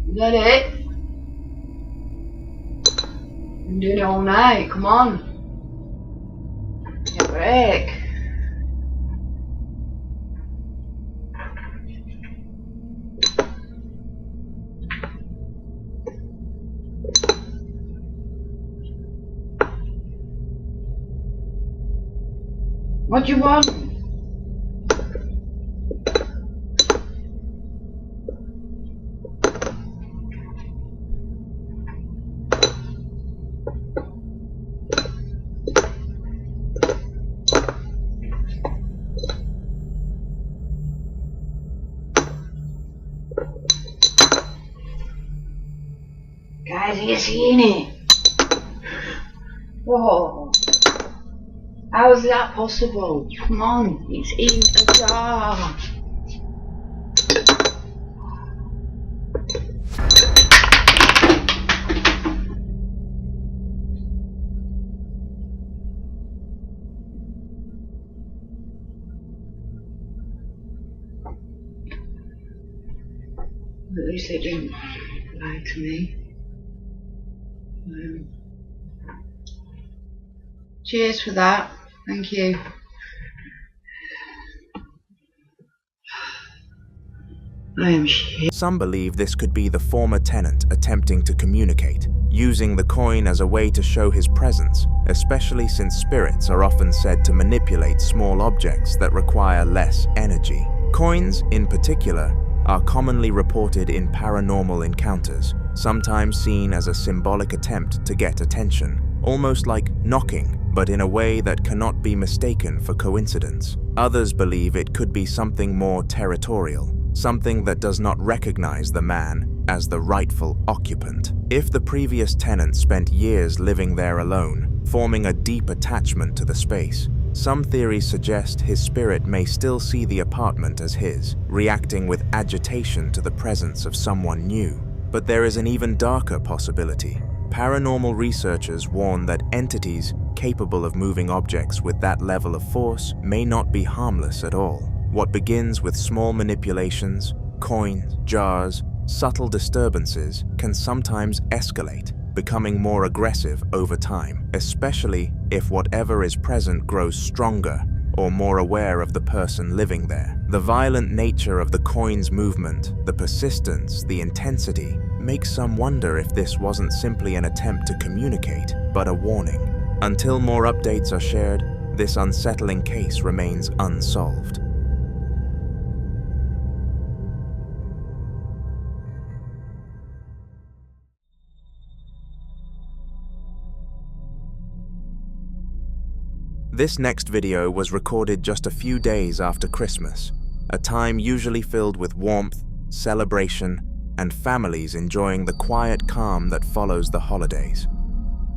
Is that it? I'm doing it all night, come on. Take a break. What do you want? Guys, are you seeing it? Whoa. How is that possible? Come on, it's in a jar. At least they didn't lie to me. Cheers for that. Thank you. I am shit. Some believe this could be the former tenant attempting to communicate, using the coin as a way to show his presence, especially since spirits are often said to manipulate small objects that require less energy. Coins, in particular, are commonly reported in paranormal encounters, sometimes seen as a symbolic attempt to get attention, almost like knocking, but in a way that cannot be mistaken for coincidence. Others believe it could be something more territorial, something that does not recognize the man as the rightful occupant. If the previous tenant spent years living there alone, forming a deep attachment to the space, some theories suggest his spirit may still see the apartment as his, reacting with agitation to the presence of someone new. But there is an even darker possibility. Paranormal researchers warn that entities capable of moving objects with that level of force may not be harmless at all. What begins with small manipulations, coins, jars, subtle disturbances can sometimes escalate, becoming more aggressive over time, especially if whatever is present grows stronger or more aware of the person living there. The violent nature of the coin's movement, the persistence, the intensity, makes some wonder if this wasn't simply an attempt to communicate, but a warning. Until more updates are shared, this unsettling case remains unsolved. This next video was recorded just a few days after Christmas, a time usually filled with warmth, celebration, and families enjoying the quiet calm that follows the holidays.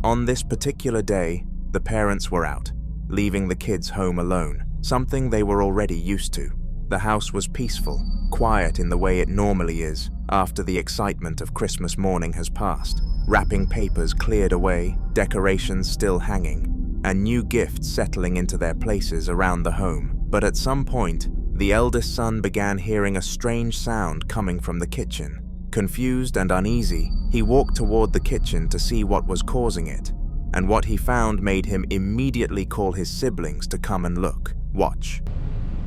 On this particular day, the parents were out, leaving the kids home alone, something they were already used to. The house was peaceful, quiet in the way it normally is after the excitement of Christmas morning has passed. Wrapping papers cleared away, decorations still hanging, and new gifts settling into their places around the home. But at some point, the eldest son began hearing a strange sound coming from the kitchen. Confused and uneasy, he walked toward the kitchen to see what was causing it, and what he found made him immediately call his siblings to come and look. Watch.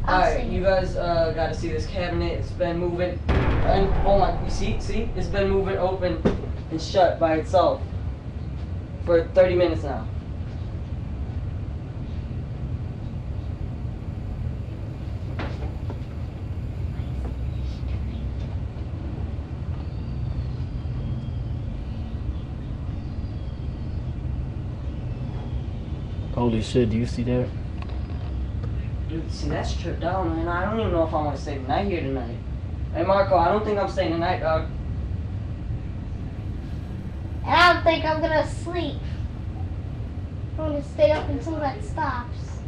Alright, you guys gotta see this cabinet. It's been moving, and oh my, you see? It's been moving open and shut by itself for 30 minutes now. Holy shit, do you see that? Dude, see, that's stripped down, man. I don't even know if I want to stay the night here tonight. Hey, Marco, I don't think I'm staying the night, dog. I don't think I'm gonna sleep. I'm gonna stay up until that stops.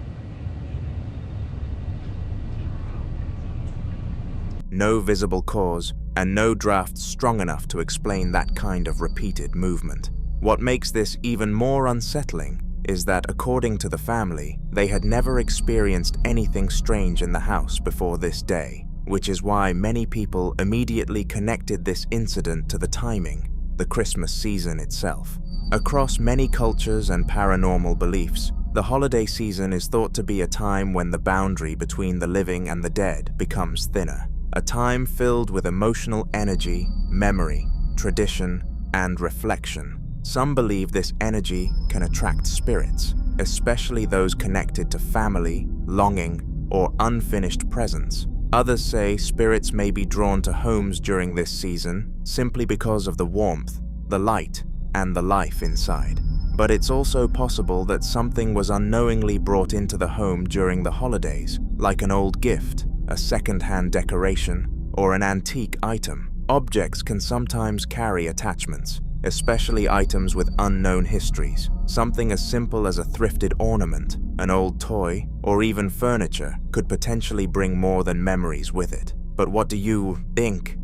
No visible cause, and no draft strong enough to explain that kind of repeated movement. What makes this even more unsettling is that, according to the family, they had never experienced anything strange in the house before this day, which is why many people immediately connected this incident to the timing, the Christmas season itself. Across many cultures and paranormal beliefs, the holiday season is thought to be a time when the boundary between the living and the dead becomes thinner, a time filled with emotional energy, memory, tradition, and reflection. Some believe this energy can attract spirits, especially those connected to family, longing, or unfinished presents. Others say spirits may be drawn to homes during this season simply because of the warmth, the light, and the life inside. But it's also possible that something was unknowingly brought into the home during the holidays, like an old gift, a second-hand decoration, or an antique item. Objects can sometimes carry attachments, especially items with unknown histories. Something as simple as a thrifted ornament, an old toy, or even furniture could potentially bring more than memories with it. But what do you think?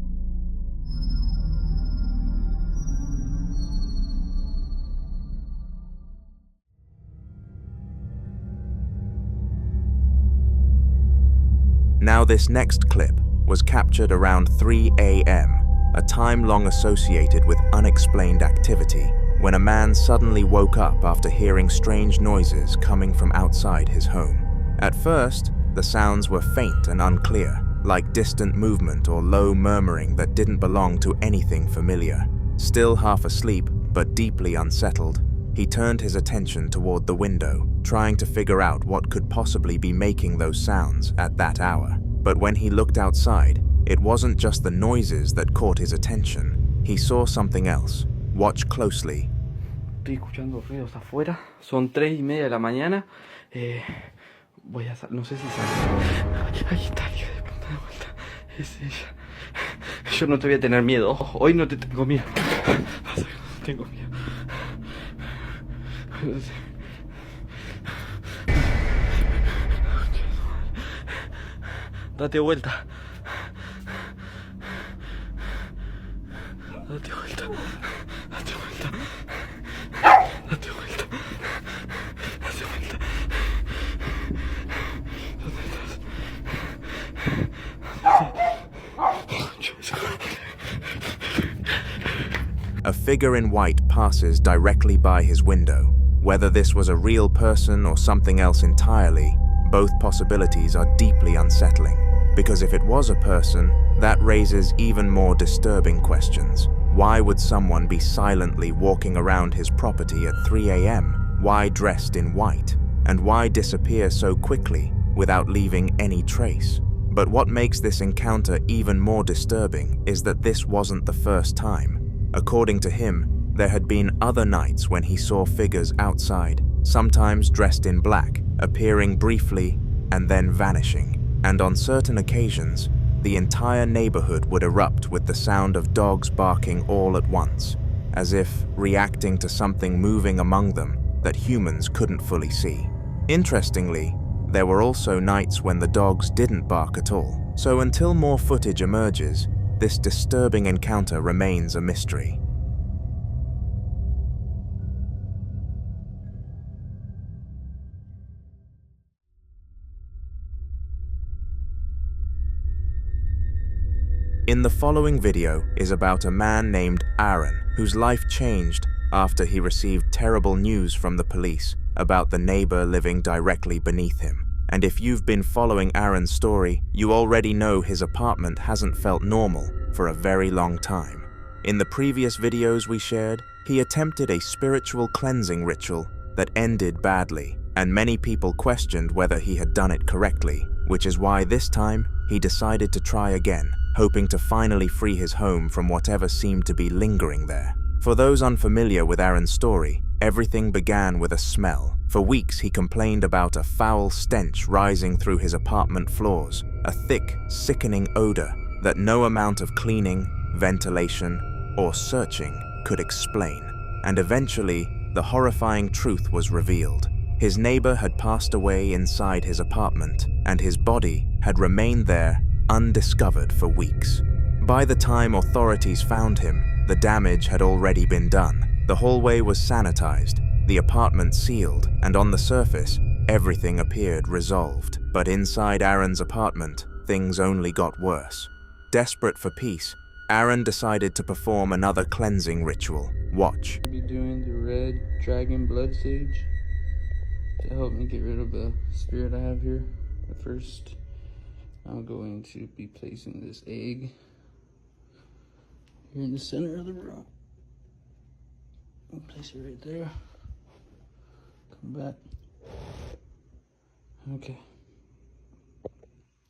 Now, this next clip was captured around 3 a.m., a time long associated with unexplained activity, when a man suddenly woke up after hearing strange noises coming from outside his home. At first, the sounds were faint and unclear, like distant movement or low murmuring that didn't belong to anything familiar. Still half asleep, but deeply unsettled, he turned his attention toward the window, trying to figure out what could possibly be making those sounds at that hour. But when he looked outside, it wasn't just the noises that caught his attention. He saw something else. Watch closely. Estoy escuchando ruidos afuera. Son 3:30 de la mañana. Voy a no sé si sale. Ahí está, hija de puta, de vuelta. Es ella. Yo no te voy a tener miedo. Hoy no te tengo miedo. Tengo miedo. Date vuelta. Date vuelta. Date vuelta. Date vuelta. Date vuelta. ¿Dónde estás? A figure in white passes directly by his window. Whether this was a real person or something else entirely, both possibilities are deeply unsettling. Because if it was a person, that raises even more disturbing questions. Why would someone be silently walking around his property at 3 a.m.? Why dressed in white? And why disappear so quickly without leaving any trace? But what makes this encounter even more disturbing is that this wasn't the first time. According to him, there had been other nights when he saw figures outside, sometimes dressed in black, appearing briefly and then vanishing. And on certain occasions, the entire neighborhood would erupt with the sound of dogs barking all at once, as if reacting to something moving among them that humans couldn't fully see. Interestingly, there were also nights when the dogs didn't bark at all. So until more footage emerges, this disturbing encounter remains a mystery. In the following video is about a man named Aaron, whose life changed after he received terrible news from the police about the neighbor living directly beneath him. And if you've been following Aaron's story, you already know his apartment hasn't felt normal for a very long time. In the previous videos we shared, he attempted a spiritual cleansing ritual that ended badly, and many people questioned whether he had done it correctly, which is why this time he decided to try again, hoping to finally free his home from whatever seemed to be lingering there. For those unfamiliar with Aaron's story, everything began with a smell. For weeks he complained about a foul stench rising through his apartment floors, a thick, sickening odor that no amount of cleaning, ventilation, or searching could explain. And eventually, the horrifying truth was revealed. His neighbor had passed away inside his apartment, and his body had remained there undiscovered for weeks. By the time authorities found him, the damage had already been done. The hallway was sanitized, the apartment sealed, and on the surface, everything appeared resolved. But inside Aaron's apartment, things only got worse. Desperate for peace, Aaron decided to perform another cleansing ritual. Watch. I'll be doing the red dragon blood sage to help me get rid of the spirit I have here. But first, I'm going to be placing this egg here in the center of the room. I'll place it right there. Come back. Okay.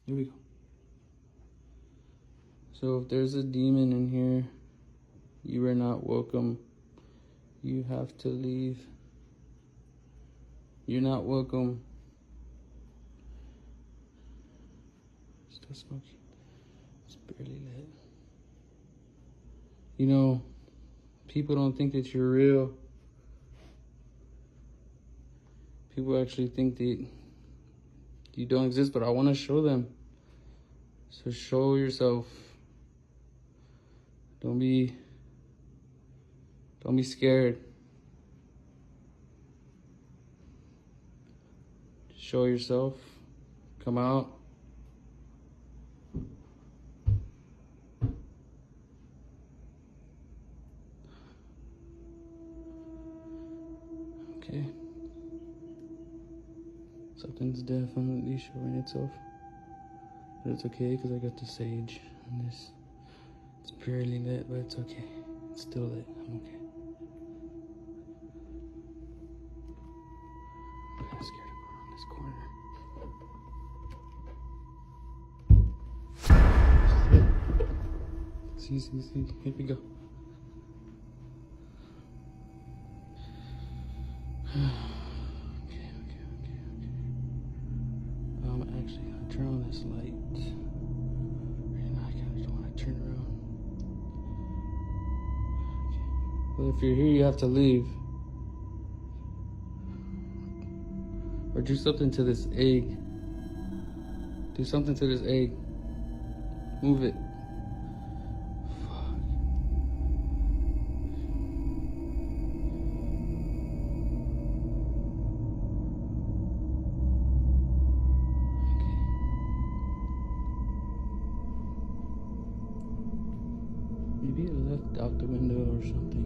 Here we go. So if there's a demon in here, you are not welcome. You have to leave. You're not welcome. Still smoky. It's barely lit. You know, people don't think that you're real. People actually think that you don't exist, but I want to show them. So show yourself. Don't be scared. Show yourself. Come out. Okay. Something's definitely showing itself. But it's okay because I got the sage and this. It's barely lit, but it's okay. It's still lit. I'm okay. I'm kind of scared to go around this corner. See. Here we go. Okay. Actually gonna turn on this light. Right now I kinda don't wanna turn around. Okay. Well, if you're here, you have to leave. Or do something to this egg. Do something to this egg. Move it. Maybe it left out the window or something.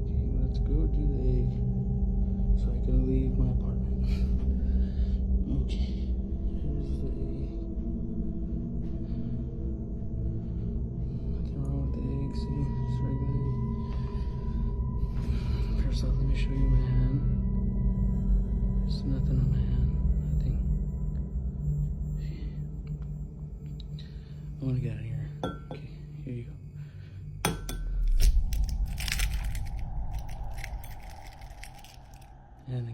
Okay, let's go do the egg so I can leave my apartment. Okay, here's the egg. Nothing wrong with the egg, see? It's regular egg. First off, let me show you my hand. There's nothing on my hand. Nothing. I want to get out of here. Okay, here you go.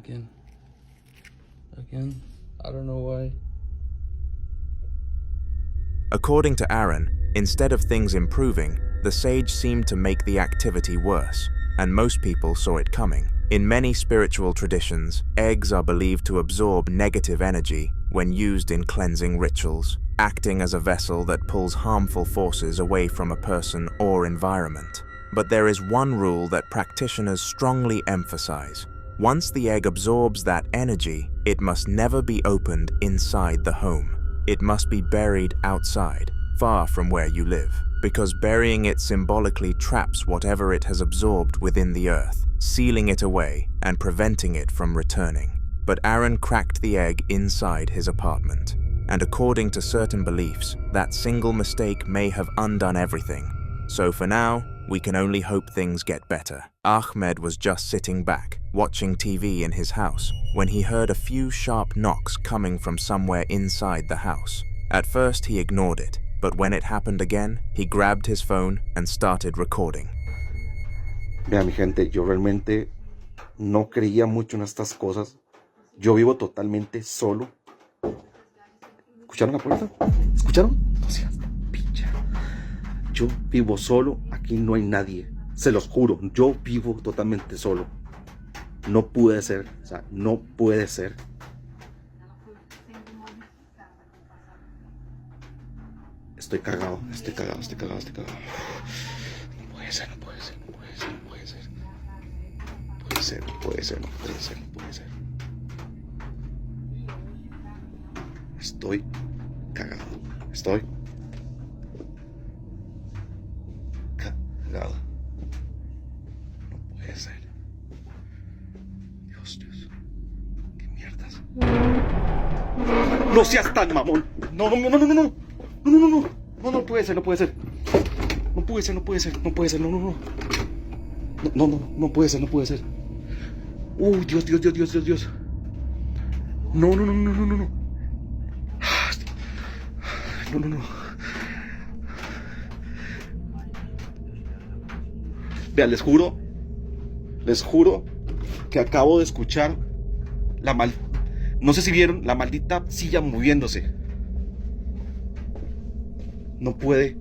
Again. I don't know why. According to Aaron, instead of things improving, the sage seemed to make the activity worse, and most people saw it coming. In many spiritual traditions, eggs are believed to absorb negative energy when used in cleansing rituals, acting as a vessel that pulls harmful forces away from a person or environment. But there is one rule that practitioners strongly emphasize. Once the egg absorbs that energy, it must never be opened inside the home. It must be buried outside, far from where you live, because burying it symbolically traps whatever it has absorbed within the earth, sealing it away and preventing it from returning. But Aaron cracked the egg inside his apartment, and according to certain beliefs, that single mistake may have undone everything. So for now, we can only hope things get better. Ahmed was just sitting back, watching TV in his house, when he heard a few sharp knocks coming from somewhere inside the house. At first he ignored it, but when it happened again, he grabbed his phone and started recording. Vea, mi gente, yo realmente no creía mucho en estas cosas. Yo vivo totalmente solo. ¿Escucharon la puerta? ¿Escucharon? No seas pincha. Yo vivo solo, aquí no hay nadie. Se los juro, yo vivo totalmente solo. No puede ser, o sea, no puede ser. Estoy cagado. No puede ser. Estoy cagado. No puede ser. Dios. ¿Qué mierdas? No seas tan mamón. No puede ser. No puede ser. No puede ser. No puede ser. Dios. No. No. Vean, les juro que acabo de escuchar no sé si vieron la maldita silla moviéndose. No puede,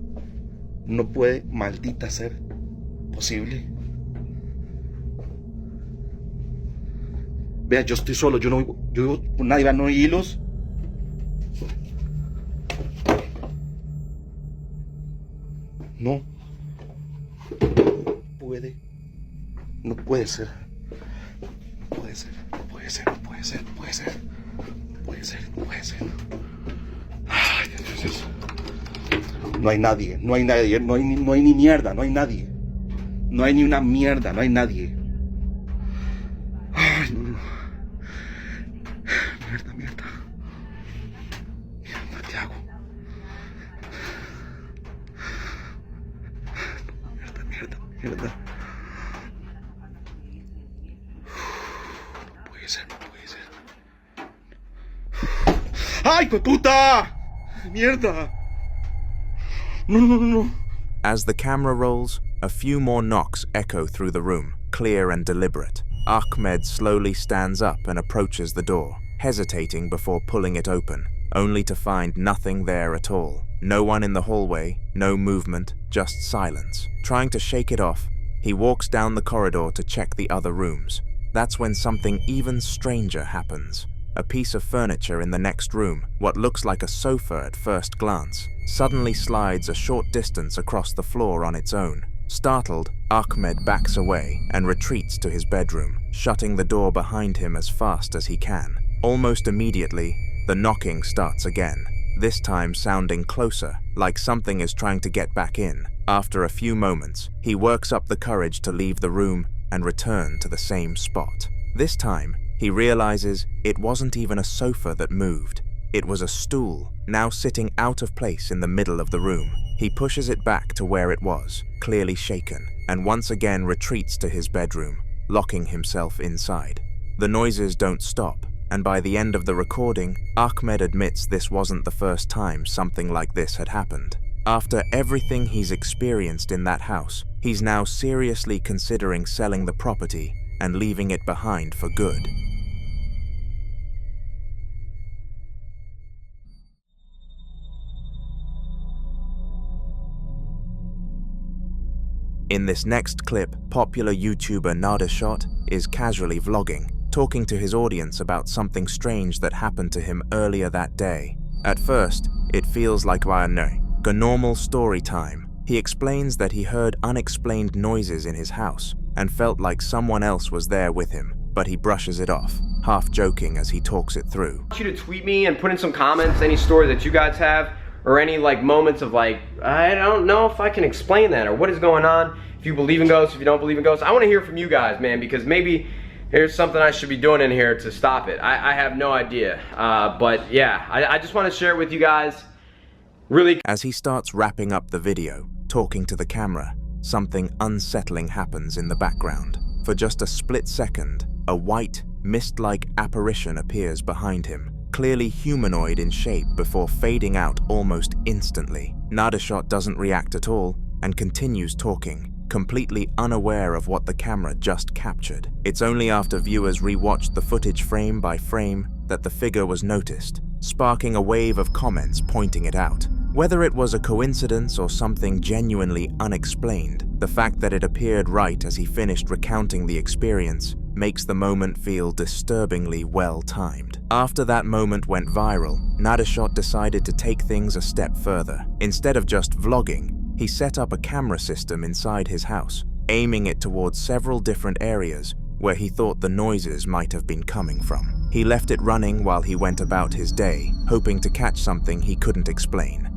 maldita ser posible. Vea, yo estoy solo, yo vivo con nadie, no hay hilos. No puede ser. Ay, Dios. No hay nadie, no hay ni mierda, no hay nadie. No hay ni una mierda, no hay nadie. Ay, no. Mierda. ¿Qué hago? Mierda. No puede ser. ¡Ay, puta! ¡Mierda! No. As the camera rolls, a few more knocks echo through the room, clear and deliberate. Ahmed slowly stands up and approaches the door, hesitating before pulling it open, only to find nothing there at all. No one in the hallway, no movement, just silence. Trying to shake it off, he walks down the corridor to check the other rooms. That's when something even stranger happens. A piece of furniture in the next room, what looks like a sofa at first glance, suddenly slides a short distance across the floor on its own. Startled, Ahmed backs away and retreats to his bedroom, shutting the door behind him as fast as he can. Almost immediately, the knocking starts again, this time sounding closer, like something is trying to get back in. After a few moments, he works up the courage to leave the room and return to the same spot. This time, he realizes it wasn't even a sofa that moved. It was a stool, now sitting out of place in the middle of the room. He pushes it back to where it was, clearly shaken, and once again retreats to his bedroom, locking himself inside. The noises don't stop, and by the end of the recording, Ahmed admits this wasn't the first time something like this had happened. After everything he's experienced in that house, he's now seriously considering selling the property and leaving it behind for good. In this next clip, popular YouTuber Narrated is casually vlogging, talking to his audience about something strange that happened to him earlier that day. At first, it feels like a normal story time. He explains that he heard unexplained noises in his house and felt like someone else was there with him, but he brushes it off, half joking as he talks it through. I want you to tweet me and put in some comments any story that you guys have, or any like moments of like, I don't know if I can explain that, or what is going on. If you believe in ghosts, if you don't believe in ghosts, I want to hear from you guys, man, because maybe here's something I should be doing in here to stop it. I have no idea, but yeah, I just want to share it with you guys. Really. As he starts wrapping up the video, talking to the camera, something unsettling happens in the background. For just a split second, a white, mist-like apparition appears behind him, clearly humanoid in shape before fading out almost instantly. Narrated doesn't react at all and continues talking, completely unaware of what the camera just captured. It's only after viewers rewatched the footage frame by frame that the figure was noticed, sparking a wave of comments pointing it out. Whether it was a coincidence or something genuinely unexplained, the fact that it appeared right as he finished recounting the experience makes the moment feel disturbingly well-timed. After that moment went viral, Narrated decided to take things a step further. Instead of just vlogging, he set up a camera system inside his house, aiming it towards several different areas where he thought the noises might have been coming from. He left it running while he went about his day, hoping to catch something he couldn't explain.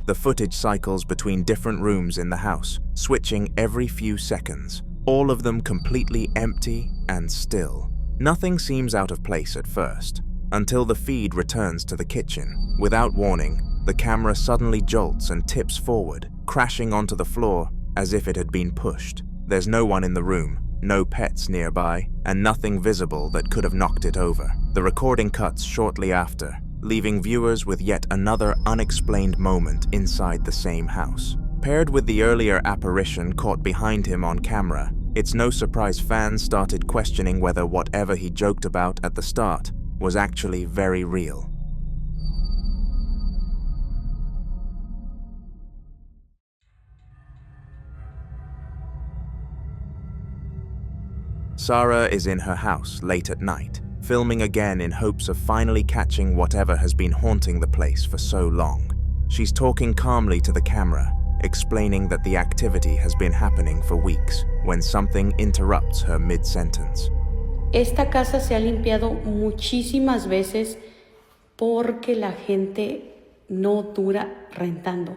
The footage cycles between different rooms in the house, switching every few seconds, all of them completely empty and still. Nothing seems out of place at first, until the feed returns to the kitchen. Without warning, the camera suddenly jolts and tips forward, crashing onto the floor as if it had been pushed. There's no one in the room, no pets nearby, and nothing visible that could have knocked it over. The recording cuts shortly after, leaving viewers with yet another unexplained moment inside the same house. Paired with the earlier apparition caught behind him on camera, it's no surprise fans started questioning whether whatever he joked about at the start was actually very real. Sarah is in her house late at night, filming again in hopes of finally catching whatever has been haunting the place for so long. She's talking calmly to the camera, explaining that the activity has been happening for weeks, when something interrupts her mid-sentence. Esta casa se ha limpiado muchísimas veces porque la gente no dura rentando.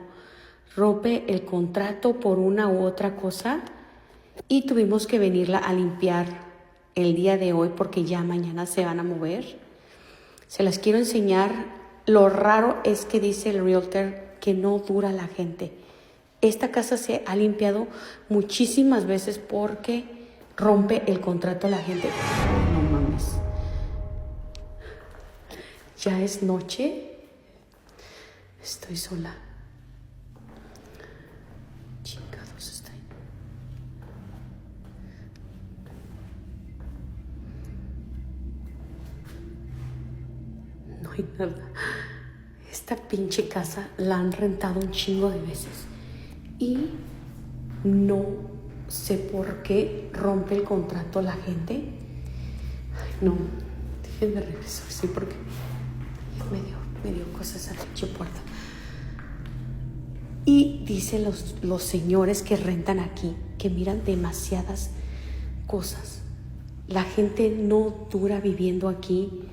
Rompe el contrato por una u otra cosa y tuvimos que venirla a limpiar el día de hoy porque ya mañana se van a mover. Se las quiero enseñar. Lo raro es que dice el realtor que no dura la gente. Esta casa se ha limpiado muchísimas veces porque rompe el contrato a la gente. No mames. Ya es noche. Estoy sola. Chingados estoy. No hay nada. Esta pinche casa la han rentado un chingo de veces. Y no sé por qué rompe el contrato la gente. Ay, no, déjenme regresar, sí, porque me dio cosas a la pinche puerta. Y dicen los señores que rentan aquí que miran demasiadas cosas. La gente no dura viviendo aquí,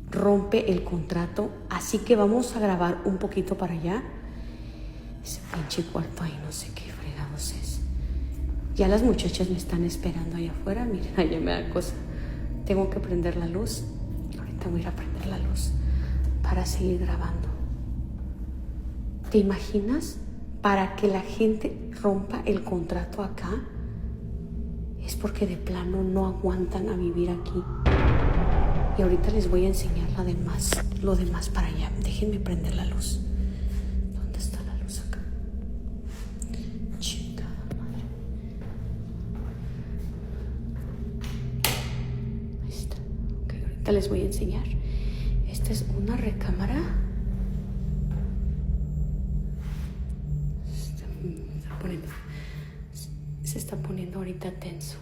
rompe el contrato, así que vamos a grabar un poquito para allá. Ese pinche cuarto ahí, no sé qué fregados es. Ya las muchachas me están esperando allá afuera. Miren, allá me da cosa. Tengo que prender la luz. Ahorita voy a ir a prender la luz para seguir grabando. ¿Te imaginas? Para que la gente rompa el contrato acá, es porque de plano no aguantan a vivir aquí. Y ahorita les voy a enseñar lo demás para allá. Déjenme prender la luz. ¿Dónde está la luz acá? Chingada madre. Ahí está. Ok, ahorita les voy a enseñar. Esta es una recámara. Se está poniendo ahorita tenso.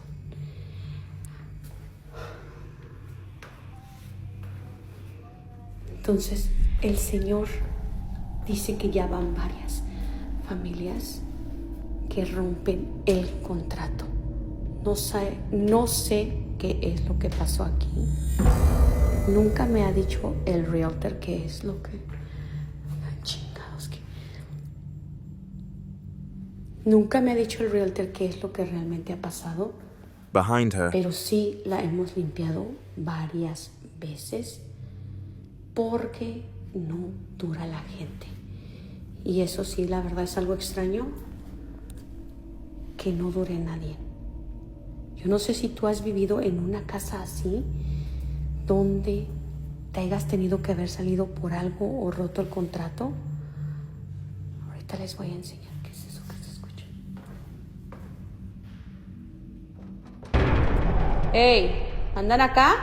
Entonces, el señor dice que ya van varias familias que rompen el contrato. No sé qué es lo que pasó aquí. Nunca me ha dicho el realtor qué es lo que... Nunca me ha dicho el realtor qué es lo que realmente ha pasado. Behind her, Pero sí la hemos limpiado varias veces porque no dura la gente. Y eso sí, la verdad es algo extraño que no dure nadie. Yo no sé si tú has vivido en una casa así donde te hayas tenido que haber salido por algo o roto el contrato. Ahorita les voy a enseñar. ¡Ey! ¿Andan acá?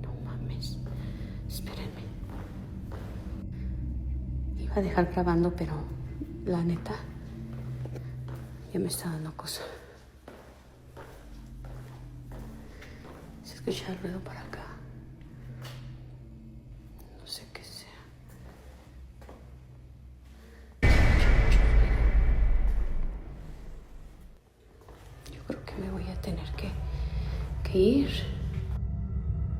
No mames. Espérenme. Iba a dejar grabando, pero la neta ya me está dando cosa. Se escucha el ruido para acá. No sé qué sea. Creo que me voy a tener que ir.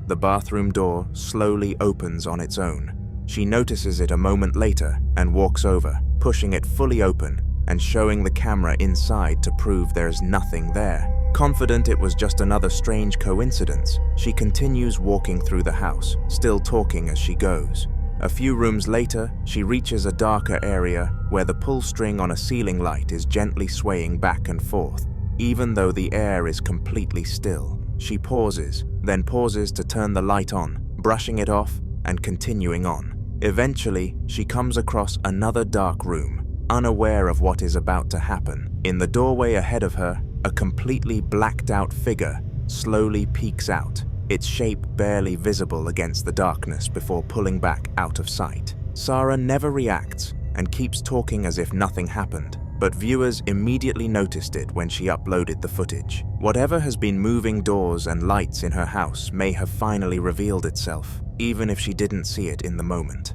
the bathroom door slowly opens on its own. She notices it a moment later and walks over, pushing it fully open and showing the camera inside to prove there's nothing there. Confident it was just another strange coincidence, she continues walking through the house, still talking as she goes. A few rooms later, she reaches a darker area where the pull string on a ceiling light is gently swaying back and forth. Even though the air is completely still, she pauses, then pauses to turn the light on, brushing it off and continuing on. Eventually, she comes across another dark room, unaware of what is about to happen. In the doorway ahead of her, a completely blacked out figure slowly peeks out, its shape barely visible against the darkness before pulling back out of sight. Sarah never reacts and keeps talking as if nothing happened, but viewers immediately noticed it when she uploaded the footage. Whatever has been moving doors and lights in her house may have finally revealed itself, even if she didn't see it in the moment.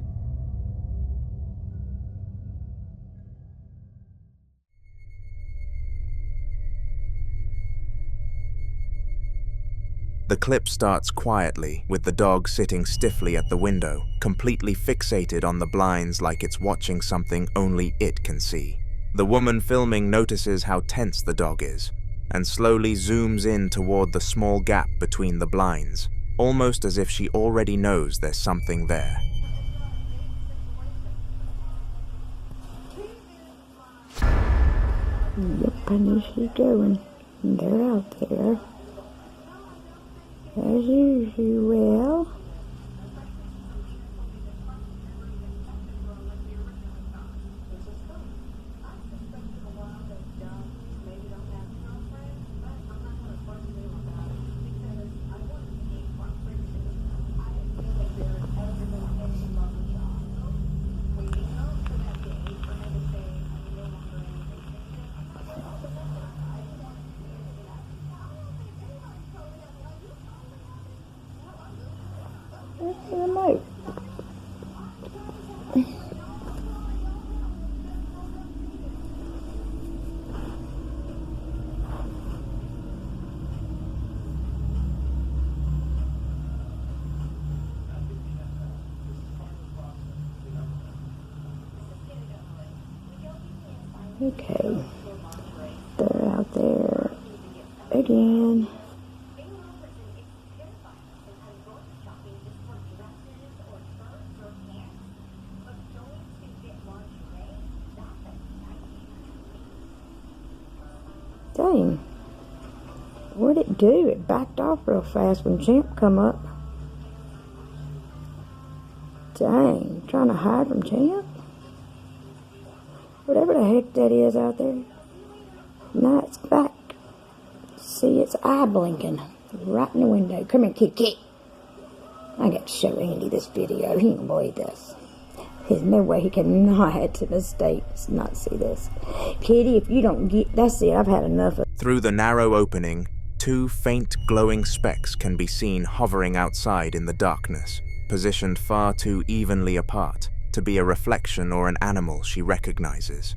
The clip starts quietly, with the dog sitting stiffly at the window, completely fixated on the blinds like it's watching something only it can see. The woman filming notices how tense the dog is, and slowly zooms in toward the small gap between the blinds, almost as if she already knows there's something there. Yep, I knew she was going. They're out there. As usual. Okay. They're out there again. Dang. What'd it do? It backed off real fast when Champ come up. Dang. Trying to hide from Champ? Whatever the heck that is out there. Now it's back. See, its eye blinking right in the window. Come here, kitty. I got to show Andy this video. He ain't gonna believe this. There's no way he cannot not see this. Kitty, if you don't get... That's it. I've had enough of... Through the narrow opening, two faint glowing specks can be seen hovering outside in the darkness, positioned far too evenly apart to be a reflection or an animal she recognizes.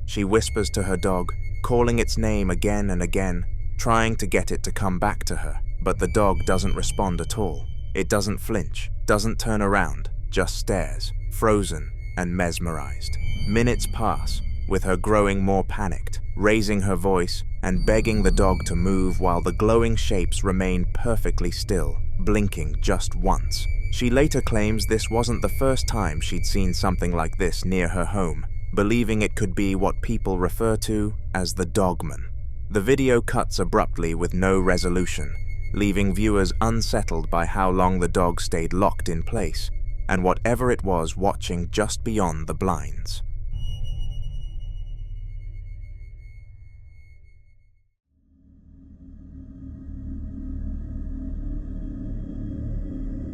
She whispers to her dog, calling its name again and again, trying to get it to come back to her, but the dog doesn't respond at all. It doesn't flinch, doesn't turn around, just stares, frozen and mesmerized. Minutes pass, with her growing more panicked, raising her voice and begging the dog to move while the glowing shapes remain perfectly still, blinking just once. She later claims this wasn't the first time she'd seen something like this near her home, believing it could be what people refer to as the dogman. The video cuts abruptly with no resolution, leaving viewers unsettled by how long the dog stayed locked in place, and whatever it was watching just beyond the blinds.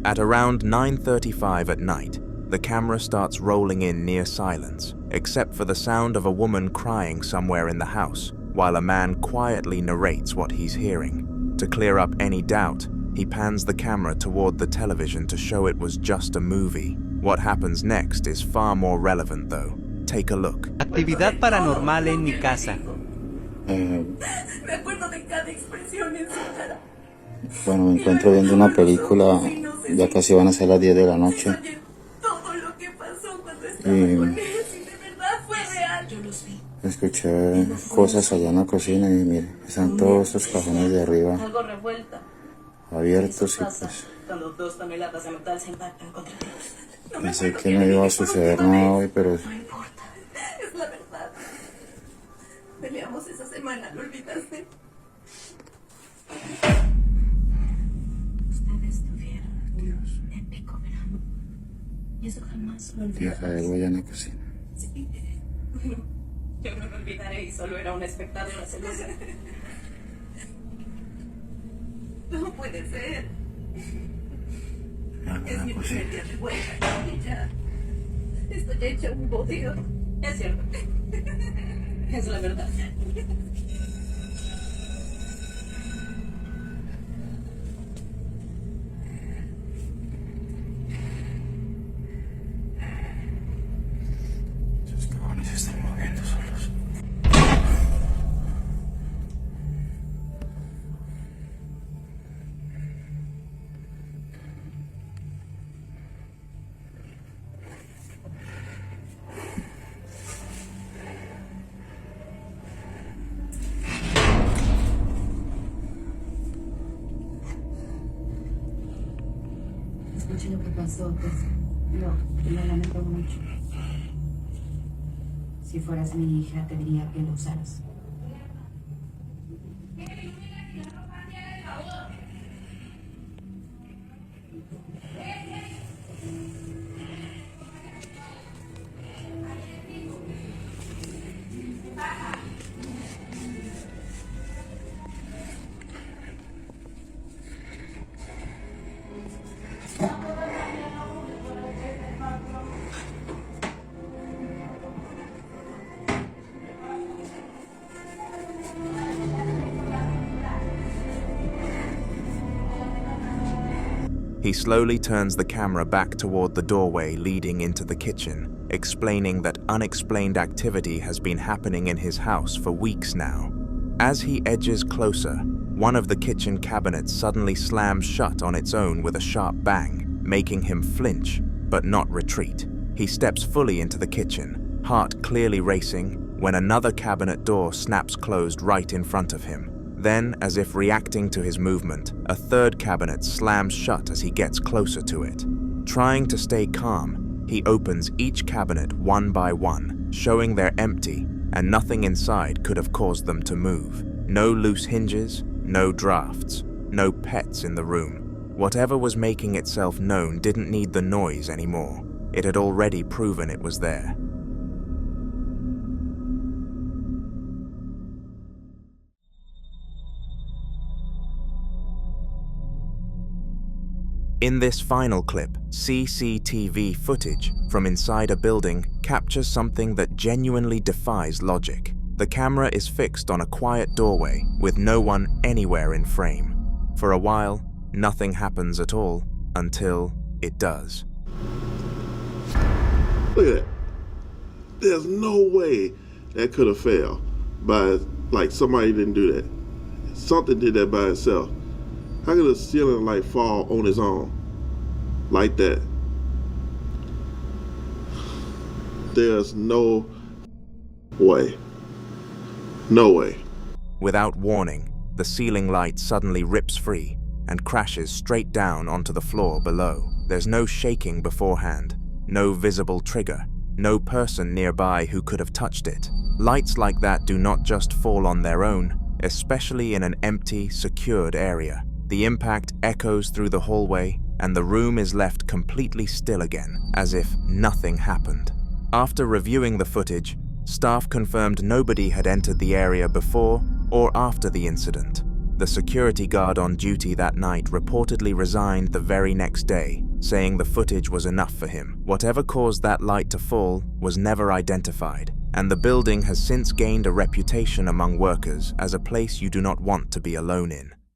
At around 9:35 at night, the camera starts rolling in near silence, except for the sound of a woman crying somewhere in the house, while a man quietly narrates what he's hearing. To clear up any doubt, he pans the camera toward the television to show it was just a movie. What happens next is far more relevant though. Take a look. Actividad paranormal en mi casa. Me acuerdo de cada expresión en su cara. Bueno, me encuentro viendo una película, ya casi van a ser las 10 de la noche. Todo lo que pasó cuando estaba con él, si de verdad fue real. Yo los vi. Escuché cosas allá en la cocina y mire, están todos esos cajones de arriba Algo revuelta. abiertos y pues Cuando 2 toneladas de metal se impactan contra Dios. pensé que no iba a suceder nada hoy, pero No importa, es la verdad. Peleamos esa semana, ¿lo olvidaste? Ustedes tuvieron un épico verano. Y eso jamás lo olvidarás. deja algo allá en la cocina. Sí. Yo no lo olvidaré y solo era un espectador celosa. No puede ser. Es mi primer día de vuelta y ya estoy hecha un bodrio. Es cierto. Es la verdad. Esos cajones se están moviendo solos. Escuché lo que pasó, pues lo lamento mucho. Si fueras mi hija, te diría que lo usaras. He slowly turns the camera back toward the doorway leading into the kitchen, explaining that unexplained activity has been happening in his house for weeks now. As he edges closer, one of the kitchen cabinets suddenly slams shut on its own with a sharp bang, making him flinch, but not retreat. He steps fully into the kitchen, heart clearly racing, when another cabinet door snaps closed right in front of him. Then, as if reacting to his movement, a third cabinet slams shut as he gets closer to it. Trying to stay calm, he opens each cabinet one by one, showing they're empty and nothing inside could have caused them to move. No loose hinges, no drafts, no pets in the room. Whatever was making itself known didn't need the noise anymore. It had already proven it was there. In this final clip, CCTV footage from inside a building captures something that genuinely defies logic. The camera is fixed on a quiet doorway with no one anywhere in frame. For a while, nothing happens at all until it does. Look at that. There's no way that could have failed by, like, somebody didn't do that. Something did that by itself. How could a ceiling light fall on its own like that? There's no way. No way. Without warning, the ceiling light suddenly rips free and crashes straight down onto the floor below. There's no shaking beforehand, no visible trigger, no person nearby who could have touched it. Lights like that do not just fall on their own, especially in an empty, secured area. The impact echoes through the hallway, and the room is left completely still again, as if nothing happened. After reviewing the footage, staff confirmed nobody had entered the area before or after the incident. The security guard on duty that night reportedly resigned the very next day, saying the footage was enough for him. Whatever caused that light to fall was never identified, and the building has since gained a reputation among workers as a place you do not want to be alone in.